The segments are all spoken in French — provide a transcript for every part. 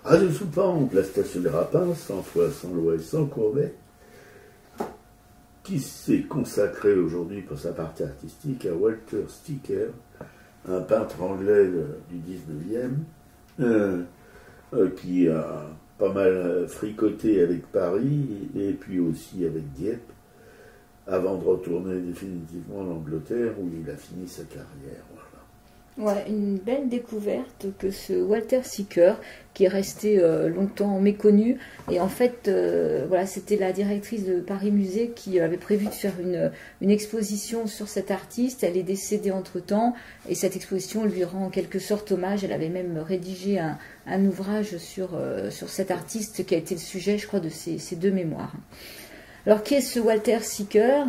Radio Soupan, la station des Rapins, sans foi, sans loi et sans courbet, qui s'est consacré aujourd'hui pour sa partie artistique à Walter Sticker, un peintre anglais du 19e, qui a pas mal fricoté avec Paris et puis aussi avec Dieppe, avant de retourner définitivement en Angleterre où il a fini sa carrière. Ouais, une belle découverte que ce Walter Sicker, qui est resté longtemps méconnu. Et en fait, voilà, c'était la directrice de Paris Musée qui avait prévu de faire une exposition sur cet artiste. Elle est décédée entre-temps et cette exposition lui rend en quelque sorte hommage. Elle avait même rédigé un ouvrage sur cet artiste qui a été le sujet, je crois, de ses deux mémoires. Alors, qui est ce Walter Sicker?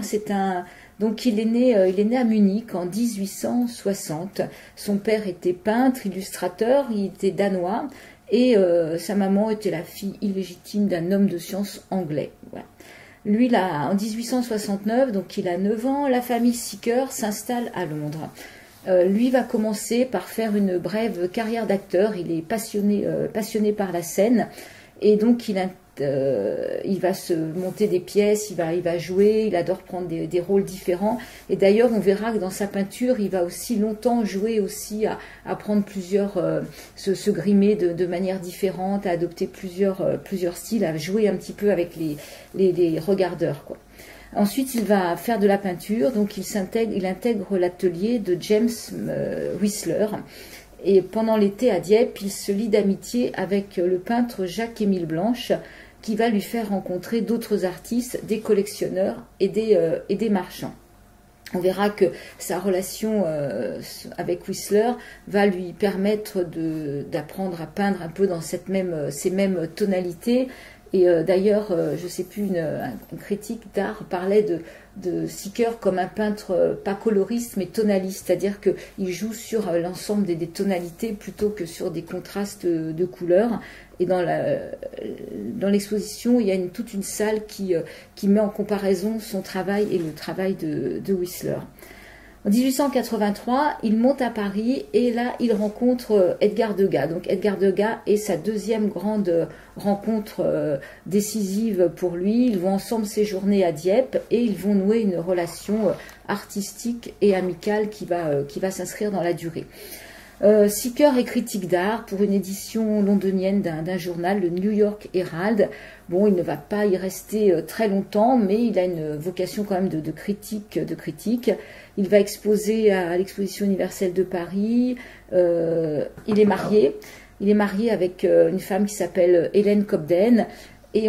Donc il est né à Munich en 1860. Son père était peintre, illustrateur, il était danois et sa maman était la fille illégitime d'un homme de science anglais. Voilà. Lui, là, en 1869, donc il a 9 ans, la famille Sicker s'installe à Londres. Lui va commencer par faire une brève carrière d'acteur. Il est passionné par la scène et donc il va se monter des pièces, il va jouer, il adore prendre des rôles différents. Et d'ailleurs, on verra que dans sa peinture, il va aussi longtemps jouer aussi à prendre se grimer de manière différente, à adopter plusieurs styles, à jouer un petit peu avec les regardeurs, quoi. Ensuite, il va faire de la peinture, donc il intègre l'atelier de James Whistler. Et pendant l'été à Dieppe, il se lie d'amitié avec le peintre Jacques-Émile Blanche, qui va lui faire rencontrer d'autres artistes, des collectionneurs et des marchands. On verra que sa relation avec Whistler va lui permettre d'apprendre à peindre un peu dans ces mêmes tonalités. Et d'ailleurs, je ne sais plus, un critique d'art parlait de Sicker comme un peintre pas coloriste mais tonaliste, c'est-à-dire qu'il joue sur l'ensemble des tonalités plutôt que sur des contrastes de couleurs. Et dans l'exposition, il y a toute une salle qui met en comparaison son travail et le travail de Whistler. En 1883, il monte à Paris et là, il rencontre Edgar Degas. Donc Edgar Degas est sa deuxième grande rencontre décisive pour lui. Ils vont ensemble séjourner à Dieppe et ils vont nouer une relation artistique et amicale qui va s'inscrire dans la durée. Sicker est critique d'art pour une édition londonienne d'un journal, le New York Herald. Bon, il ne va pas y rester très longtemps, mais il a une vocation quand même de critique. Il va exposer à l'exposition universelle de Paris. Il est marié. Il est marié avec une femme qui s'appelle Hélène Cobden. Et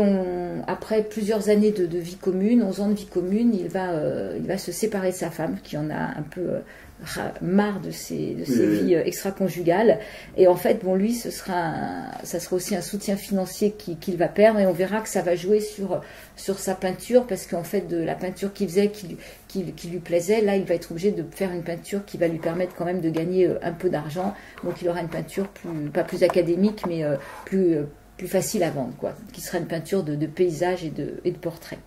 après plusieurs années de vie commune, 11 ans de vie commune, il va se séparer de sa femme, qui en a un peu marre de ses vies extra-conjugales. Et en fait, bon, lui, ça sera aussi un soutien financier qu'il va perdre. Et on verra que ça va jouer sur sa peinture, parce qu'en fait, de la peinture qu'il faisait, qui lui plaisait, là, il va être obligé de faire une peinture qui va lui permettre quand même de gagner un peu d'argent. Donc, il aura une peinture pas plus académique, mais plus facile à vendre, quoi, qui sera une peinture de paysage et de portrait.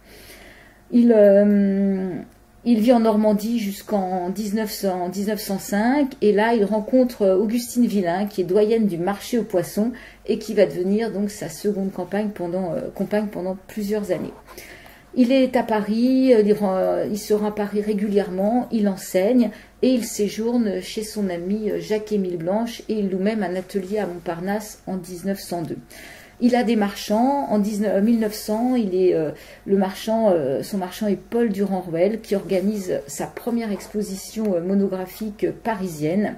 Il vit en Normandie jusqu'en 1905 et là il rencontre Augustine Villain, qui est doyenne du marché aux poissons et qui va devenir donc sa seconde compagne pendant plusieurs années. Il est à Paris, il se rend à Paris régulièrement, il enseigne et il séjourne chez son ami Jacques-Émile Blanche et il loue même un atelier à Montparnasse en 1902. Il a des marchands. En 1900, son marchand est Paul Durand-Ruel, qui organise sa première exposition monographique parisienne.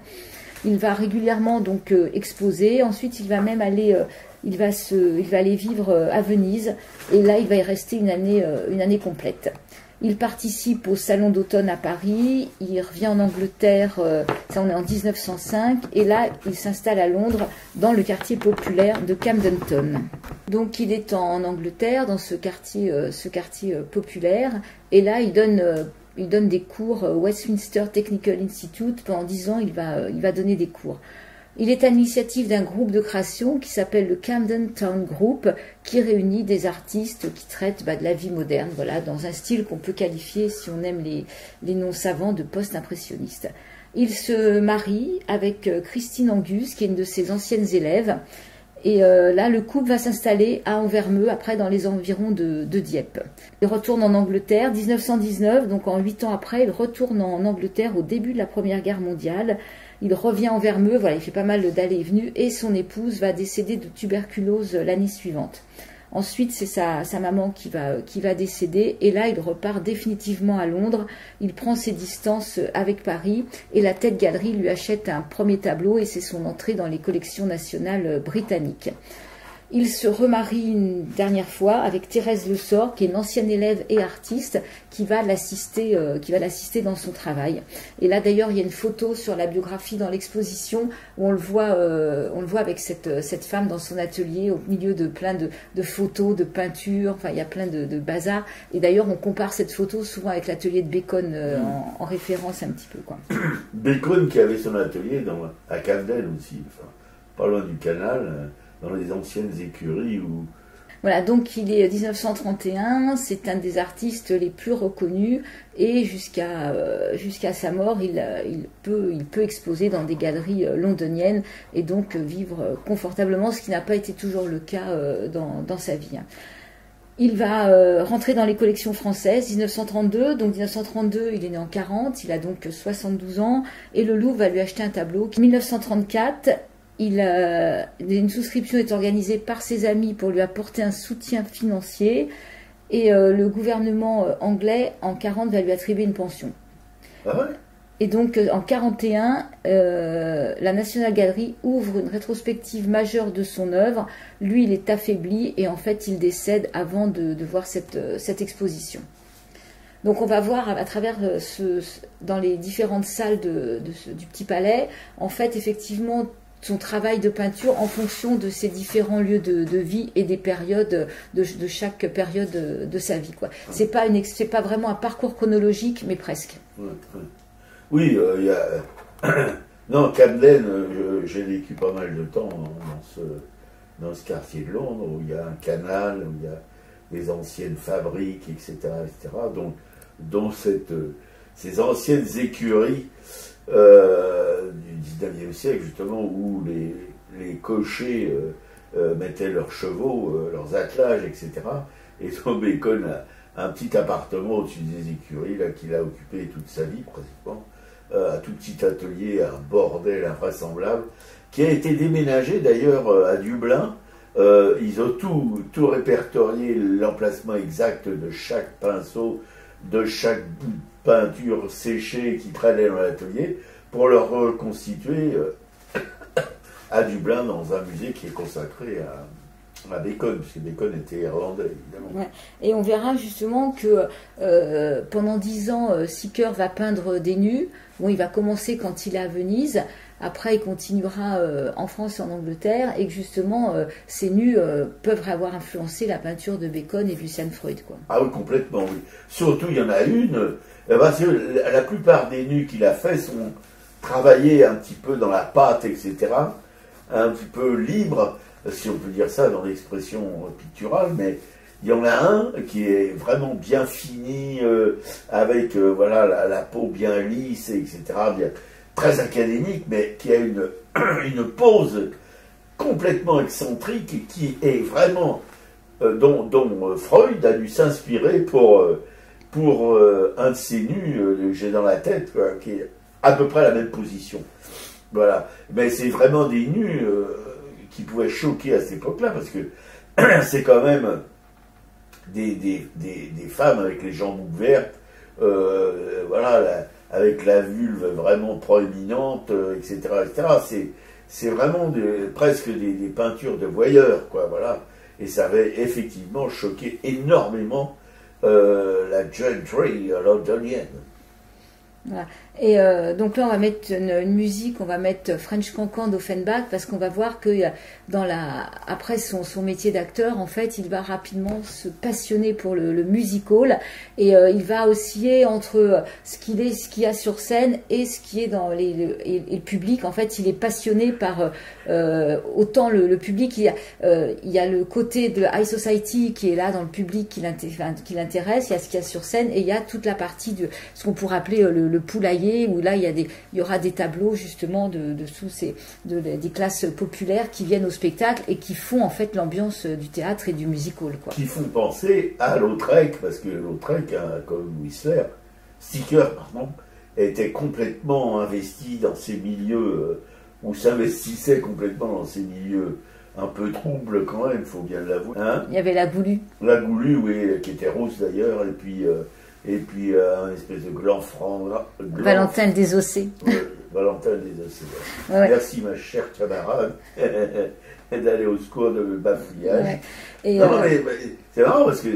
Il va régulièrement donc exposer. Ensuite, il va même aller vivre à Venise. Et là, il va y rester une année complète. Il participe au Salon d'automne à Paris, il revient en Angleterre, ça on est en 1905, et là il s'installe à Londres dans le quartier populaire de Camden Town. Donc il est en Angleterre dans ce quartier populaire, et là il donne des cours au Westminster Technical Institute. Pendant 10 ans il va donner des cours. Il est à l'initiative d'un groupe de création qui s'appelle le Camden Town Group, qui réunit des artistes qui traitent de la vie moderne, voilà, dans un style qu'on peut qualifier, si on aime les noms savants, de post-impressionniste. Il se marie avec Christine Angus, qui est une de ses anciennes élèves, Et là, le couple va s'installer à Anvermeu, après dans les environs de Dieppe. Il retourne en Angleterre, 1919, donc en 8 ans après, il retourne en Angleterre au début de la Première Guerre mondiale. Il revient à Anvermeu, voilà, il fait pas mal d'allées et venues, et son épouse va décéder de tuberculose l'année suivante. Ensuite, c'est sa maman qui va décéder, et là, il repart définitivement à Londres. Il prend ses distances avec Paris, et la Tate Gallery lui achète un premier tableau, et c'est son entrée dans les collections nationales britanniques. Il se remarie une dernière fois avec Thérèse Le Sort, qui est une ancienne élève et artiste, qui va l'assister dans son travail. Et là, d'ailleurs, il y a une photo sur la biographie dans l'exposition où on le voit avec cette femme dans son atelier, au milieu de plein de photos, de peintures. Enfin, il y a plein de bazar. Et d'ailleurs, on compare cette photo souvent avec l'atelier de Bacon en référence un petit peu, quoi. Bacon qui avait son atelier à Camden aussi, enfin, pas loin du canal. Dans les anciennes écuries où... Voilà, donc il est 1931, c'est un des artistes les plus reconnus, et jusqu'à sa mort, il peut exposer dans des galeries londoniennes et donc vivre confortablement, ce qui n'a pas été toujours le cas dans sa vie. Il va rentrer dans les collections françaises, 1932, donc 1932, il est né en 40, il a donc 72 ans, et le Louvre va lui acheter un tableau. 1934, une souscription est organisée par ses amis pour lui apporter un soutien financier, et le gouvernement anglais en 40 va lui attribuer une pension. Ah ouais. Et donc en 41, la National Gallery ouvre une rétrospective majeure de son œuvre. Lui, il est affaibli et en fait il décède avant de voir cette exposition. Donc on va voir à travers dans les différentes salles du Petit Palais, en fait effectivement son travail de peinture en fonction de ses différents lieux de vie et des périodes de chaque période de sa vie, quoi. C'est pas vraiment un parcours chronologique, mais presque. Oui, il y a non, Camden, j'ai vécu pas mal de temps dans ce quartier de Londres où il y a un canal, où il y a des anciennes fabriques, etc., etc. Donc, dont ces anciennes écuries du 19e siècle, justement, où les cochers mettaient leurs chevaux, leurs attelages, etc. Et donc Bacon a un petit appartement au-dessus des écuries, là, qu'il a occupé toute sa vie, pratiquement, un tout petit atelier, un bordel invraisemblable, qui a été déménagé d'ailleurs à Dublin. Ils ont tout répertorié, l'emplacement exact de chaque pinceau, de chaque bout de peinture séchée qui traînait dans l'atelier, pour le reconstituer à Dublin dans un musée qui est consacré à Bacon, puisque Bacon était irlandais, évidemment. Ouais. Et on verra justement que pendant 10 ans, Sicker va peindre des nus. Bon, il va commencer quand il est à Venise. Après, il continuera en France et en Angleterre, et que justement, ces nus peuvent avoir influencé la peinture de Bacon et de Lucian Freud, quoi. Ah oui, complètement, oui. Surtout, il y en a une, parce que la plupart des nus qu'il a fait sont travaillés un petit peu dans la pâte, etc., un petit peu libre, si on peut dire ça dans l'expression picturale, mais il y en a un qui est vraiment bien fini, avec voilà, la peau bien lisse, etc., bien, très académique, mais qui a une pose complètement excentrique et qui est vraiment, dont Freud a dû s'inspirer pour un de ses nus que j'ai dans la tête, quoi, qui est à peu près la même position. Voilà. Mais c'est vraiment des nus qui pouvaient choquer à cette époque-là, parce que c'est quand même des femmes avec les jambes ouvertes, voilà, avec la vulve vraiment proéminente, etc., etc. C'est vraiment presque des peintures de voyeurs, quoi, voilà. Et ça avait effectivement choqué énormément la gentry londonienne. Voilà. Et donc là, on va mettre une musique, on va mettre French Cancan d'Offenbach, parce qu'on va voir que après son métier d'acteur, en fait, il va rapidement se passionner pour le music-hall, et il va osciller entre ce qu'il y a sur scène et ce qui est dans le public. En fait, il est passionné par autant le public. Il y a le côté de High Society qui est là dans le public qui l'intéresse, il y a ce qu'il y a sur scène, et il y a toute la partie de ce qu'on pourrait appeler le le poulailler, où là il y aura des tableaux justement des classes populaires qui viennent au spectacle et qui font en fait l'ambiance du théâtre et du music-hall, quoi. Qui font penser à Lautrec, parce que Lautrec, hein, comme Whistler, Sticker, pardon, était complètement investi dans ces milieux, ou s'investissait complètement dans ces milieux un peu troubles quand même, il faut bien l'avouer. Hein, il y avait la Goulue. La Goulue, oui, qui était rose d'ailleurs, et puis un espèce de gland franc. Valentin le Désossé. Valentin le Désossé. Ouais. Merci ma chère camarade d'aller au secours de bafouillage. Ouais. Mais c'est marrant parce que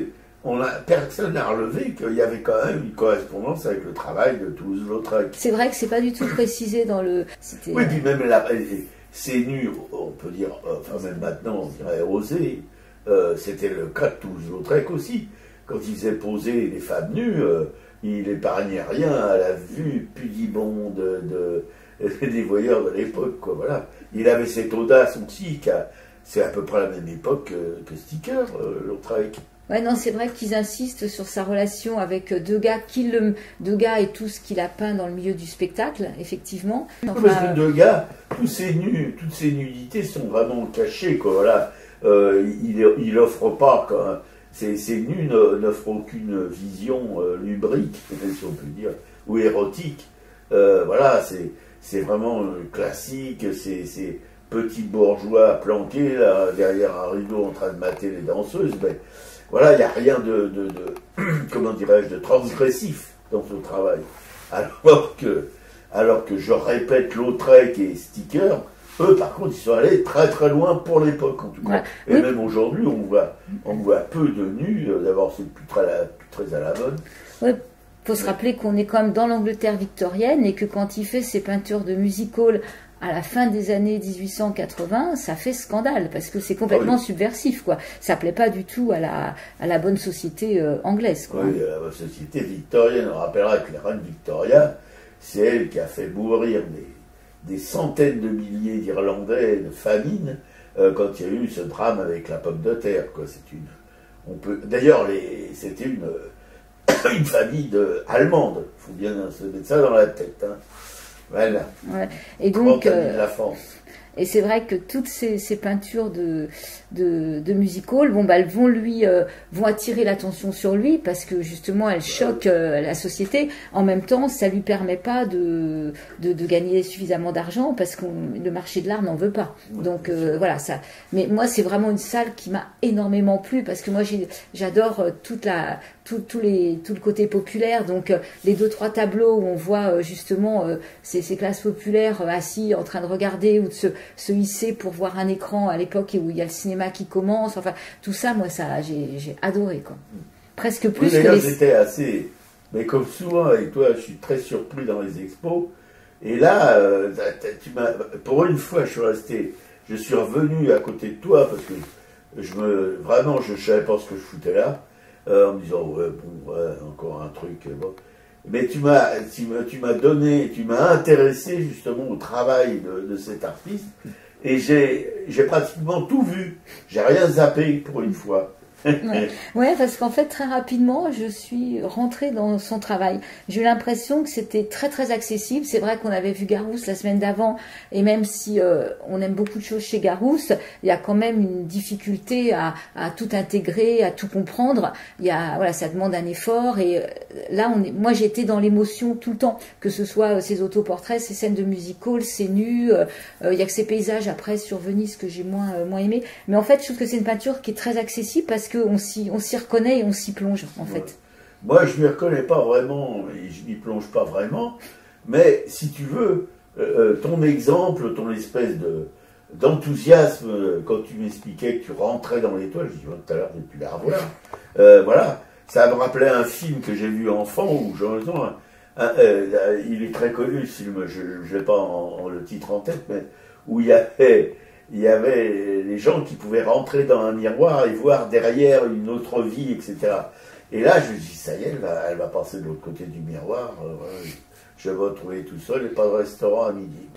personne n'a relevé qu'il y avait quand même une correspondance avec le travail de Toulouse-Lautrec. C'est vrai que c'est pas du tout précisé dans le... Oui, puis même c'est nu, on peut dire, enfin même maintenant on dirait osé, c'était le cas de Toulouse-Lautrec aussi. Quand il faisait poser les femmes nues, il n'épargnait rien à la vue pudibonde des voyeurs de l'époque, quoi, voilà. Il avait cette audace aussi, c'est à peu près la même époque que Sticker, Lautrec. Ouais, non, c'est vrai qu'ils insistent sur sa relation avec Degas et tout ce qu'il a peint dans le milieu du spectacle, effectivement. Enfin, parce que Degas, toutes ces nudités sont vraiment cachées, quoi, voilà. Il offre pas, quoi. Ces nus n'offrent aucune vision lubrique, si on peut dire, ou érotique. Voilà, c'est vraiment classique, ces petits bourgeois planqués là, derrière un rideau en train de mater les danseuses. Mais voilà, il n'y a rien comment dirais-je, de transgressif dans ce travail. Alors que je répète, Lautrec et Sticker, eux, par contre, ils sont allés très très loin pour l'époque, en tout cas. Ouais. Et même aujourd'hui, on voit peu de nus. D'abord, c'est plus très à la mode. Ouais. Il faut se rappeler qu'on est quand même dans l'Angleterre victorienne et que quand il fait ses peintures de music-hall à la fin des années 1880, ça fait scandale parce que c'est complètement subversif, quoi. Ça plaît pas du tout à la bonne société anglaise, quoi. Oui, à la société victorienne. On rappellera que la reine Victoria, c'est elle qui a fait mourir des centaines de milliers d'Irlandais de famine quand il y a eu ce drame avec la pomme de terre, quoi. D'ailleurs, c'était une famille allemande. Il faut bien se mettre ça dans la tête. Hein. Voilà. Ouais. Et donc, la France. Et c'est vrai que toutes ces peintures de music-hall, bon, bah, elles vont attirer l'attention sur lui parce que justement elles choquent la société. En même temps, ça lui permet pas de gagner suffisamment d'argent parce que le marché de l'art n'en veut pas. Donc voilà ça. Mais moi, c'est vraiment une salle qui m'a énormément plu parce que moi j'adore tout le côté populaire. Donc les 2-3 tableaux où on voit justement ces classes populaires assis en train de regarder ou de se hisser pour voir un écran à l'époque où il y a le cinéma qui commence. Enfin, tout ça, moi, j'ai adoré, quoi. Presque plus que les... J'étais assez... Mais comme souvent avec toi, je suis très surpris dans les expos. Et là, pour une fois, je suis revenu à côté de toi parce que vraiment, je ne savais pas ce que je foutais là. En me disant, ouais, bon, ouais, encore un truc, bon. Mais tu m'as intéressé justement au travail de cet artiste et j'ai pratiquement tout vu. J'ai rien zappé pour une fois. Ouais, parce qu'en fait, très rapidement, je suis rentrée dans son travail. J'ai eu l'impression que c'était très, très accessible. C'est vrai qu'on avait vu Garousse la semaine d'avant, et même si on aime beaucoup de choses chez Garousse, il y a quand même une difficulté à tout intégrer, à tout comprendre. Voilà, ça demande un effort, et là, moi, j'étais dans l'émotion tout le temps, que ce soit ces autoportraits, ces scènes de music-hall, ces nus, il y a que ces paysages après sur Venise que j'ai moins aimé. Mais en fait, je trouve que c'est une peinture qui est très accessible parce qu'on s'y reconnaît et on s'y plonge, en fait. Moi, je ne m'y reconnais pas vraiment, et je n'y plonge pas vraiment, mais si tu veux, ton exemple, ton espèce d'enthousiasme, quand tu m'expliquais que tu rentrais dans l'étoile, je dis, tout à l'heure, j'ai pu la revoir. Voilà, ça me rappelait un film que j'ai vu enfant, où il est très connu, ce film, je n'ai pas le titre en tête, mais où il y avait les gens qui pouvaient rentrer dans un miroir et voir derrière une autre vie, etc. Et là, je me dis, ça y est, elle va passer de l'autre côté du miroir. Je vais me retrouver tout seul et pas de restaurant à midi.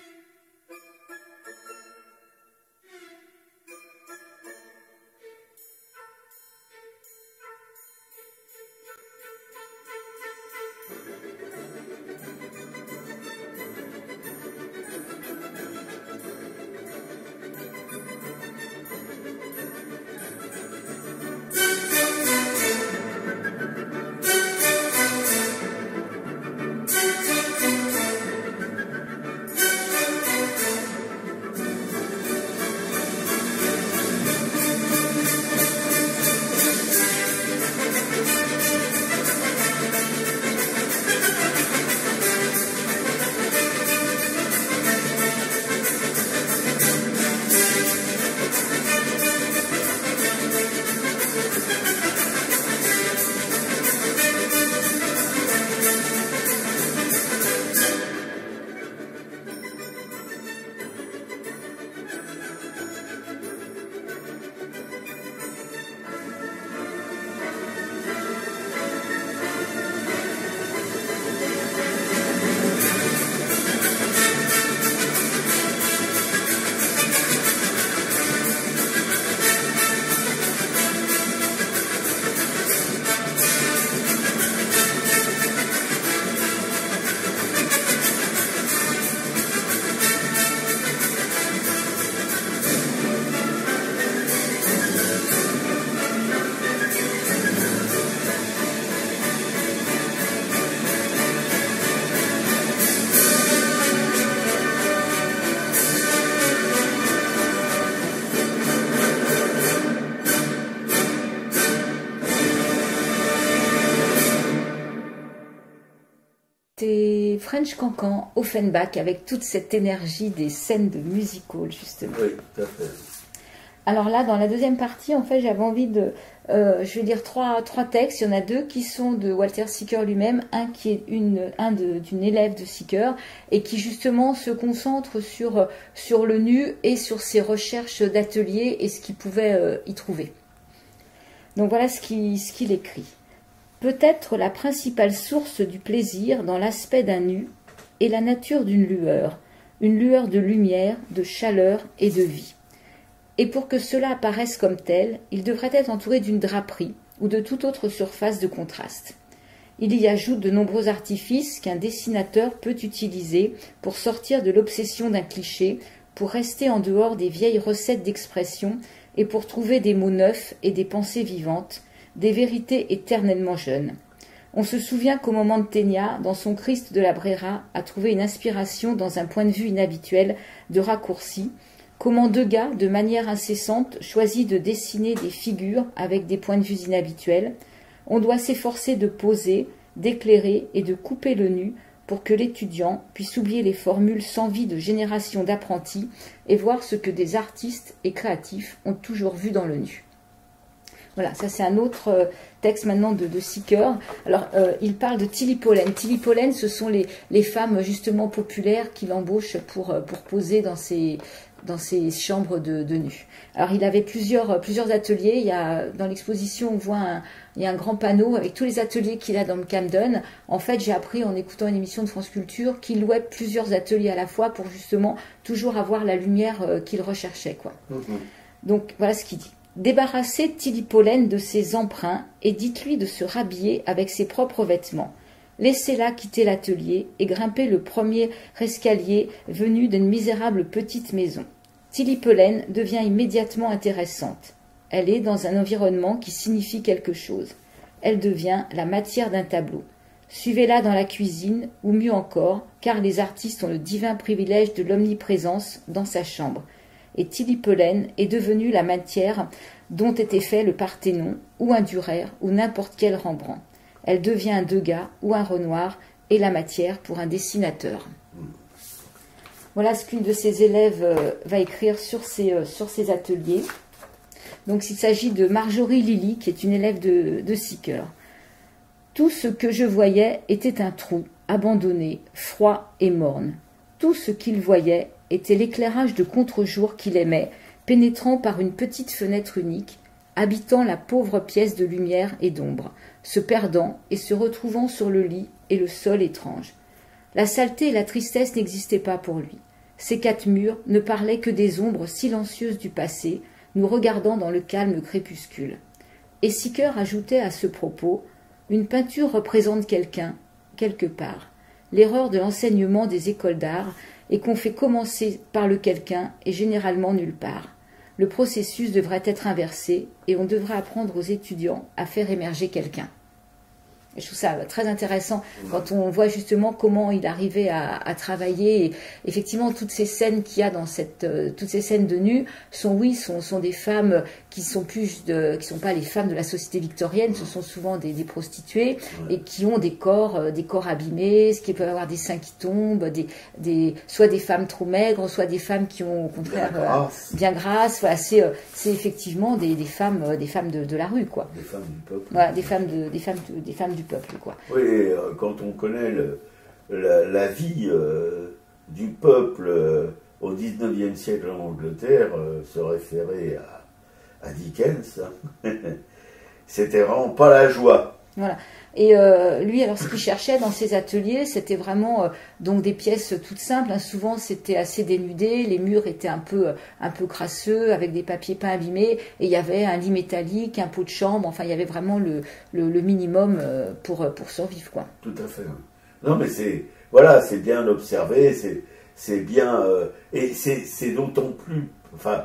French Cancan, Offenbach, avec toute cette énergie des scènes de musical, justement. Oui, tout à fait. Alors là, dans la deuxième partie, en fait, j'avais envie de... je vais dire trois textes. Il y en a deux qui sont de Walter Sicker lui-même. Un qui est d'une élève de Sicker et qui, justement, se concentre sur le nu et sur ses recherches d'atelier et ce qu'il pouvait y trouver. Donc voilà ce qu'il écrit. Peut-être la principale source du plaisir dans l'aspect d'un nu est la nature d'une lueur de lumière, de chaleur et de vie. Et pour que cela apparaisse comme tel, il devrait être entouré d'une draperie ou de toute autre surface de contraste. Il y ajoute de nombreux artifices qu'un dessinateur peut utiliser pour sortir de l'obsession d'un cliché, pour rester en dehors des vieilles recettes d'expression et pour trouver des mots neufs et des pensées vivantes, des vérités éternellement jeunes. On se souvient qu'au moment de Ténia, dans son Christ de la Brera, a trouvé une inspiration dans un point de vue inhabituel de raccourci, comment Degas, de manière incessante, choisit de dessiner des figures avec des points de vue inhabituels. On doit s'efforcer de poser, d'éclairer et de couper le nu pour que l'étudiant puisse oublier les formules sans vie de générations d'apprentis et voir ce que des artistes et créatifs ont toujours vu dans le nu. Voilà, ça c'est un autre texte maintenant de Sicker. Alors, il parle de Tilly Pollen. Tilly Pollen, ce sont les femmes justement populaires qu'il embauche pour poser dans ses chambres de nu. Alors, il avait plusieurs ateliers. Dans l'exposition, on voit il y a un grand panneau avec tous les ateliers qu'il a dans le Camden. En fait, j'ai appris en écoutant une émission de France Culture qu'il louait plusieurs ateliers à la fois pour justement toujours avoir la lumière qu'il recherchait, quoi. Donc, voilà ce qu'il dit. Débarrassez Tilly Pollen de ses emprunts et dites-lui de se rhabiller avec ses propres vêtements. Laissez-la quitter l'atelier et grimper le premier escalier venu d'une misérable petite maison. Tilly Pollen devient immédiatement intéressante. Elle est dans un environnement qui signifie quelque chose. Elle devient la matière d'un tableau. Suivez-la dans la cuisine, ou mieux encore, car les artistes ont le divin privilège de l'omniprésence dans sa chambre. Et Tilly Pollen est devenue la matière dont était fait le Parthénon, ou un Durer, ou n'importe quel Rembrandt. Elle devient un Degas ou un Renoir, et la matière pour un dessinateur. Voilà ce qu'une de ses élèves va écrire sur ses ateliers. Donc il s'agit de Marjorie Lilly, qui est une élève de Sicker. Tout ce que je voyais était un trou, abandonné, froid et morne. Tout ce qu'il voyait était l'éclairage de contre-jour qu'il aimait, pénétrant par une petite fenêtre unique, habitant la pauvre pièce de lumière et d'ombre, se perdant et se retrouvant sur le lit et le sol étrange. La saleté et la tristesse n'existaient pas pour lui. Ces quatre murs ne parlaient que des ombres silencieuses du passé, nous regardant dans le calme crépuscule. Et Sicker ajoutait à ce propos, une peinture représente quelqu'un, quelque part. L'erreur de l'enseignement des écoles d'art est qu'on fait commencer par le quelqu'un et généralement nulle part. Le processus devrait être inversé et on devrait apprendre aux étudiants à faire émerger quelqu'un. Et je trouve ça très intéressant quand on voit justement comment il arrivait à travailler. Et effectivement, toutes ces scènes qu'il y a dans toutes ces scènes de nu sont des femmes qui sont pas les femmes de la société victorienne, ce sont souvent des prostituées et qui ont des corps abîmés, ce qui peuvent avoir des seins qui tombent, soit des femmes trop maigres, soit des femmes qui ont au contraire bien grasses. Voilà, c'est effectivement des femmes de la rue, quoi. Des femmes du peuple. Voilà, des femmes du peuple, quoi. Oui, et, quand on connaît la vie du peuple au XIXe siècle en Angleterre, se référer à Dickens, c'était vraiment pas la joie. Voilà. Et lui, alors ce qu'il cherchait dans ses ateliers, c'était vraiment donc des pièces toutes simples. Hein. Souvent, c'était assez dénudé. Les murs étaient un peu crasseux, avec des papiers peints abîmés. Et il y avait un lit métallique, un pot de chambre. Enfin, il y avait vraiment le minimum pour survivre, quoi. Tout à fait. Non, mais c'est bien observé. C'est bien et c'est d'autant plus, enfin,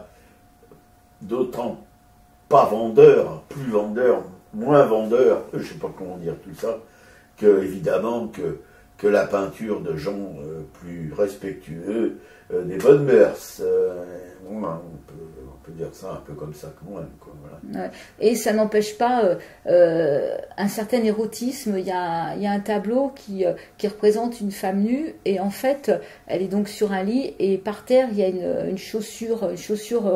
d'autant pas vendeur, plus vendeur, moins vendeur, je ne sais pas comment dire tout ça, que évidemment que la peinture de gens plus respectueux, des bonnes mœurs. Bon, on peut dire ça un peu comme ça quand même. Quoi, voilà. Ouais. Et ça n'empêche pas un certain érotisme. Il y a un tableau qui représente une femme nue et en fait elle est donc sur un lit et par terre il y a une chaussure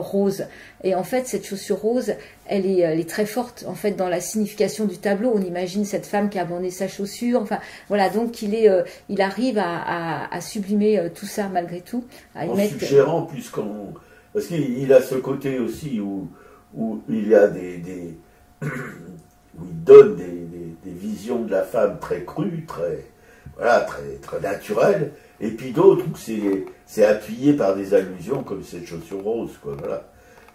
rose. Et en fait cette chaussure rose elle est très forte en fait dans la signification du tableau. On imagine cette femme qui a abandonné sa chaussure. Enfin voilà, donc il arrive à sublimer tout ça malgré tout. En suggérant plus qu'on... Parce qu'il a ce côté aussi où il y a où il donne des visions de la femme très crues, très naturelles, et puis d'autres où c'est appuyé par des allusions comme cette chaussure rose, quoi, voilà.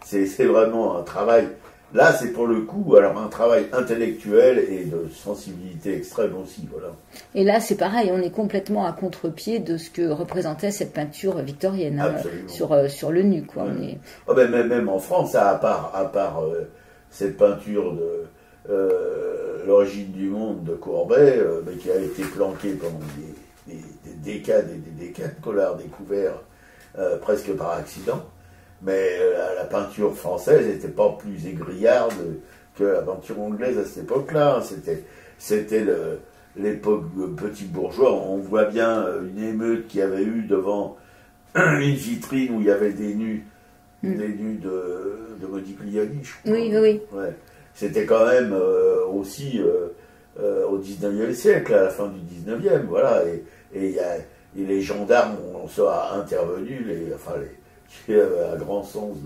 C'est vraiment un travail, là c'est pour le coup, alors un travail intellectuel et de sensibilité extrême aussi, voilà. Et là c'est pareil, on est complètement à contre-pied de ce que représentait cette peinture victorienne, hein, sur le nu, quoi. Ouais. Oh ben, même en France, à part cette peinture de l'origine du monde de Courbet, qui a été planquée pendant des décades et des décades, qu'on l'a découvert presque par accident. Mais la peinture française n'était pas plus égrillarde que la peinture anglaise à cette époque-là. C'était l'époque petit bourgeois. On voit bien une émeute qu'il y avait eu devant une vitrine où il y avait des nus de Modigliani, je crois. Oui, oui. Ouais. C'était quand même aussi au 19e siècle, à la fin du 19e, voilà. Et les gendarmes sont intervenus, qui avaient un grand sens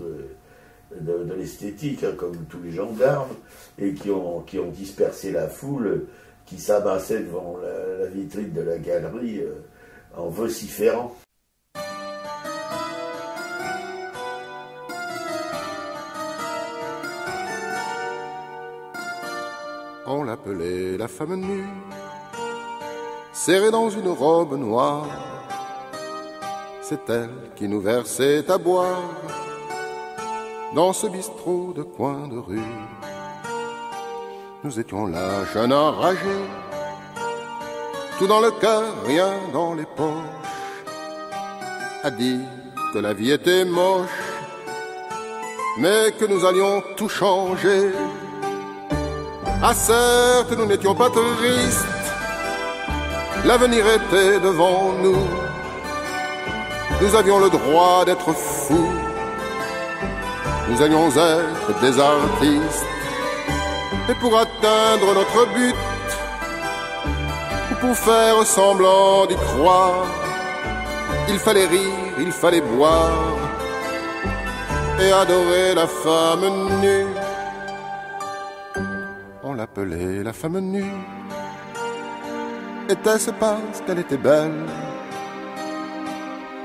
de l'esthétique, hein, comme tous les gendarmes, et qui ont dispersé la foule qui s'amassait devant la vitrine de la galerie en vociférant. On l'appelait la femme nue, serrée dans une robe noire. C'est elle qui nous versait à boire dans ce bistrot de coin de rue. Nous étions là, jeunes enragés, tout dans le cœur, rien dans les poches, à dire que la vie était moche, mais que nous allions tout changer. Ah certes, nous n'étions pas tristes, l'avenir était devant nous. Nous avions le droit d'être fous, nous allions être des artistes. Et pour atteindre notre but, ou pour faire semblant d'y croire, il fallait rire, il fallait boire et adorer la femme nue. On l'appelait la femme nue. Était-ce parce qu'elle était belle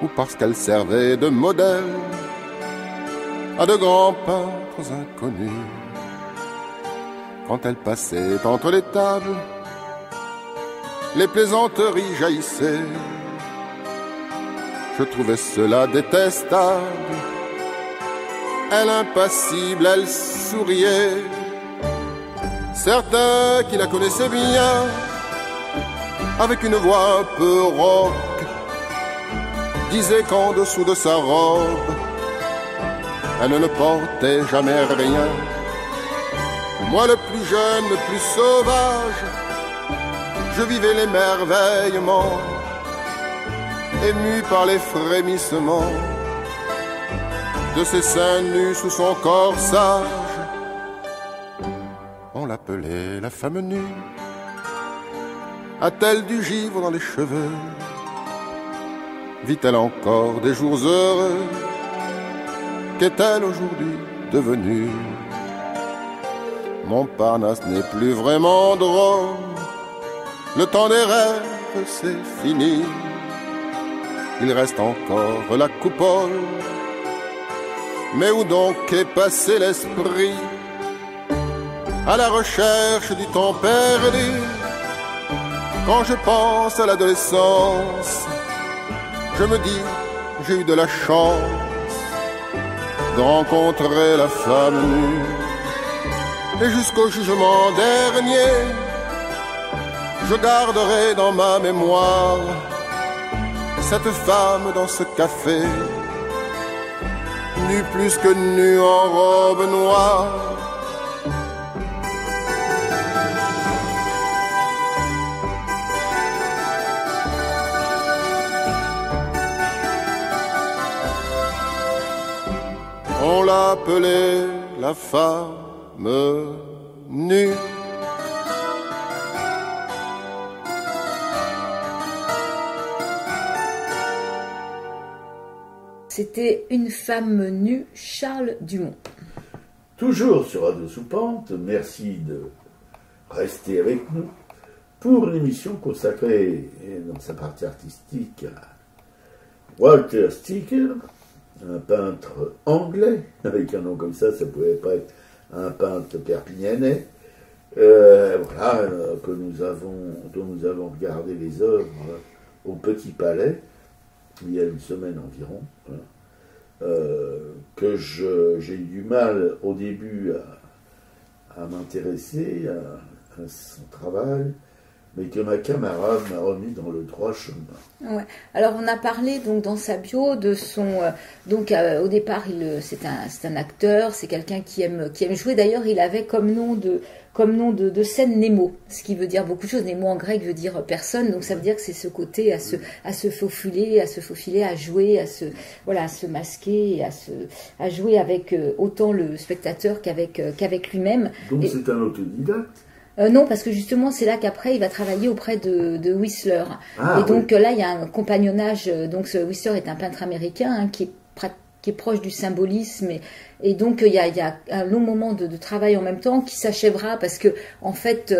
ou parce qu'elle servait de modèle à de grands peintres inconnus? Quand elle passait entre les tables, les plaisanteries jaillissaient. Je trouvais cela détestable. Elle impassible, elle souriait. Certains qui la connaissaient bien, avec une voix un peu rauque, disaient qu'en dessous de sa robe, elle ne portait jamais rien. Moi le plus jeune, le plus sauvage, je vivais l'émerveillement, ému par les frémissements de ses seins nus sous son corsage. On l'appelait la femme nue. A-t-elle du givre dans les cheveux? Vit-elle encore des jours heureux? Qu'est-elle aujourd'hui devenue? Montparnasse n'est plus vraiment drôle, le temps des rêves c'est fini. Il reste encore la coupole, mais où donc est passé l'esprit? À la recherche du temps perdu. Quand je pense à l'adolescence, je me dis, j'ai eu de la chance de rencontrer la femme nue. Et jusqu'au jugement dernier, je garderai dans ma mémoire cette femme dans ce café, nue plus que nue en robe noire. On l'appelait la femme nue. C'était Une femme nue, Charles Dumont. Toujours sur Radio Soupente, merci de rester avec nous pour une émission consacrée dans sa partie artistique à Walter Sticker, un peintre anglais. Avec un nom comme ça pouvait pas être un peintre perpignanais. Voilà, dont nous avons regardé les œuvres au Petit Palais il y a une semaine environ. Voilà. Que j'ai eu du mal au début à m'intéresser à son travail, mais que ma camarade m'a remis dans le droit chemin. Ouais. Alors on a parlé donc dans sa bio de son au départ c'est un acteur, c'est quelqu'un qui aime jouer. D'ailleurs il avait comme nom de scène Nemo, ce qui veut dire beaucoup de choses. Nemo en grec veut dire personne, donc ça veut dire que c'est ce côté à se faufiler, à jouer, à se masquer, et à jouer avec autant le spectateur qu'avec lui-même. Donc c'est un autodidacte. Non, parce que justement, c'est là qu'après, il va travailler auprès de Whistler. Et donc là, il y a un compagnonnage. Donc Whistler est un peintre américain qui est proche du symbolisme. Et donc, il y a un long moment de travail en même temps qui s'achèvera parce que, en fait,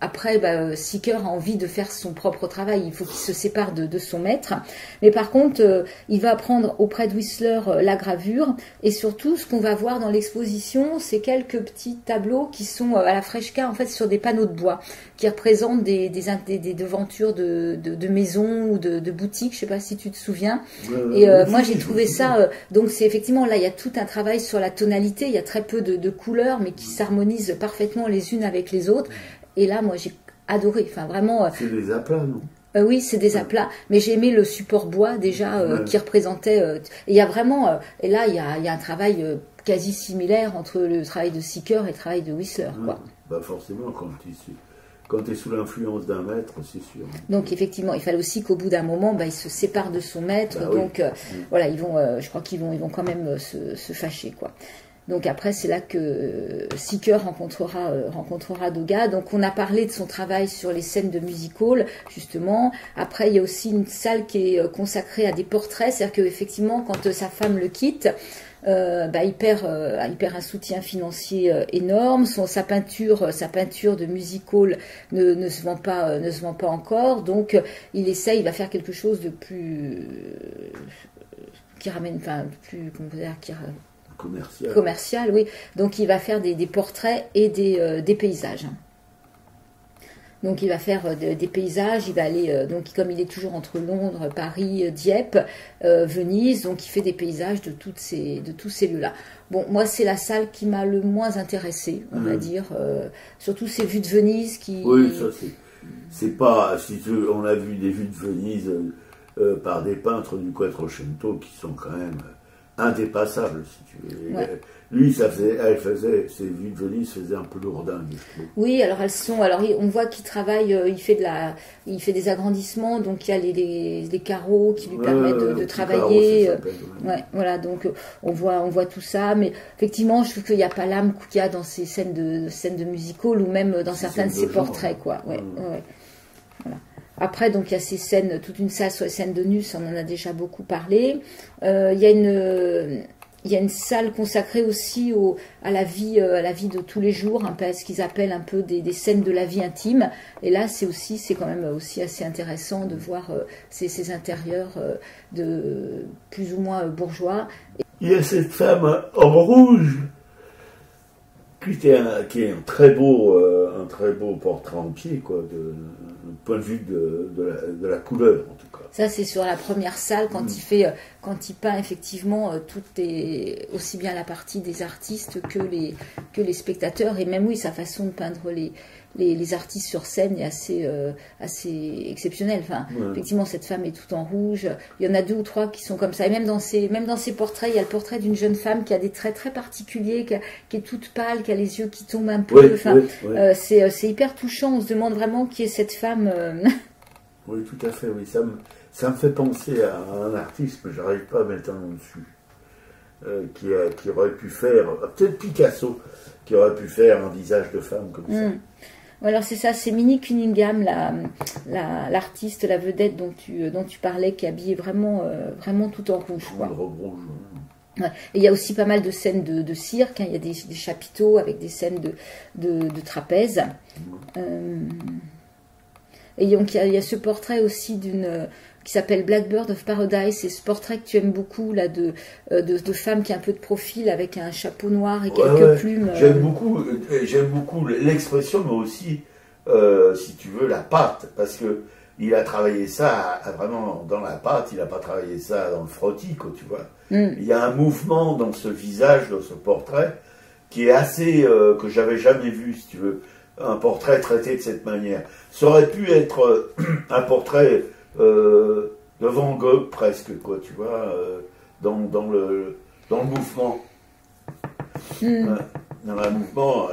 après, Sicker a envie de faire son propre travail. Il faut qu'il se sépare de son maître. Mais par contre, il va apprendre auprès de Whistler la gravure. Et surtout, ce qu'on va voir dans l'exposition, c'est quelques petits tableaux qui sont à la fresca, en fait, sur des panneaux de bois, qui représentent des devantures de maisons ou de boutiques. Je ne sais pas si tu te souviens. Et moi, j'ai trouvé ça... donc, c'est effectivement, là, il y a tout un travail sur la tonalité, il y a très peu de couleurs, mais qui s'harmonisent parfaitement les unes avec les autres. Et là, moi, j'ai adoré. Enfin, vraiment. C'est des aplats, non? Oui, c'est des aplats, mais j'ai aimé le support bois déjà qui représentait. Et il y a vraiment, et là, il y a un travail quasi similaire entre le travail de Sicker et le travail de Whistler, quoi. Bah forcément, quand tu es sous l'influence d'un maître, c'est sûr. Donc effectivement, il fallait aussi qu'au bout d'un moment, il se sépare de son maître. Donc voilà, je crois qu'ils vont quand même se fâcher, quoi. Donc après, c'est là que Sicker rencontrera Degas. Donc on a parlé de son travail sur les scènes de music hall, justement. Après, il y a aussi une salle qui est consacrée à des portraits. C'est-à-dire qu'effectivement, quand sa femme le quitte, il perd un soutien financier énorme. Sa peinture de music hall ne se vend pas encore. Donc il va faire quelque chose de plus qui ramène, enfin plus, comment dire, commercial, oui. Donc il va faire des portraits et des paysages. Donc il va faire des paysages, il va aller, donc comme il est toujours entre Londres, Paris, Dieppe, Venise, donc il fait des paysages de tous ces lieux-là. Bon, moi c'est la salle qui m'a le moins intéressée, on va dire, surtout ces vues de Venise qui... Oui, ça c'est pas... on a vu des vues de Venise par des peintres du Quattrocento qui sont quand même indépassables, si tu veux. Ouais. Lui, ses vues de Venise faisaient un peu lourdingue, je trouve. Oui, alors on voit qu'il travaille, il fait des agrandissements, donc il y a les carreaux qui lui permettent de travailler. Voilà, donc on voit tout ça, mais effectivement, je trouve qu'il n'y a pas l'âme qu'il y a dans ces scènes de musical ou même dans certains de ses portraits, quoi. Ouais. Voilà. Après, donc il y a ces scènes, toute une salle sur les scènes de nus, on en a déjà beaucoup parlé. Il y a une salle consacrée aussi à la vie de tous les jours, ce qu'ils appellent un peu des scènes de la vie intime. Et là, c'est quand même aussi assez intéressant de voir ces intérieurs de plus ou moins bourgeois. Il y a cette femme en rouge qui est un très beau portrait en pied, quoi, du point de vue de la couleur, en tout cas. Ça, c'est sur la première salle, quand il peint effectivement aussi bien la partie des artistes que les spectateurs, et même, oui, sa façon de peindre les artistes sur scène est assez exceptionnelle. Enfin, effectivement, cette femme est toute en rouge. Il y en a 2 ou 3 qui sont comme ça. Et même dans ses portraits, il y a le portrait d'une jeune femme qui a des traits très particuliers, qui est toute pâle, qui a les yeux qui tombent un peu. C'est hyper touchant. On se demande vraiment qui est cette femme. Oui, tout à fait. Oui, ça me fait penser à un artiste, mais j'arrive pas à mettre un nom dessus, qui aurait pu faire, peut-être Picasso, qui aurait pu faire un visage de femme comme ça. Alors c'est ça, c'est Minnie Cunningham, l'artiste, la vedette dont tu parlais, qui est habillée vraiment tout en rouge. Quoi. Ouais. Et il y a aussi pas mal de scènes de cirque, hein. Il y a des chapiteaux avec des scènes de trapèze. Et donc il y a ce portrait aussi qui s'appelle Blackbird of Paradise, c'est ce portrait que tu aimes beaucoup là de femme qui a un peu de profil avec un chapeau noir et quelques plumes. J'aime beaucoup l'expression, mais aussi si tu veux la pâte, parce que il a travaillé ça vraiment dans la pâte, il n'a pas travaillé ça dans le frottis, quoi, tu vois. Il y a un mouvement dans ce visage, dans ce portrait, qui est assez que j'avais jamais vu, si tu veux, un portrait traité de cette manière. Ça aurait pu être un portrait de Van Gogh presque, quoi, tu vois, dans le mouvement. Dans un mouvement,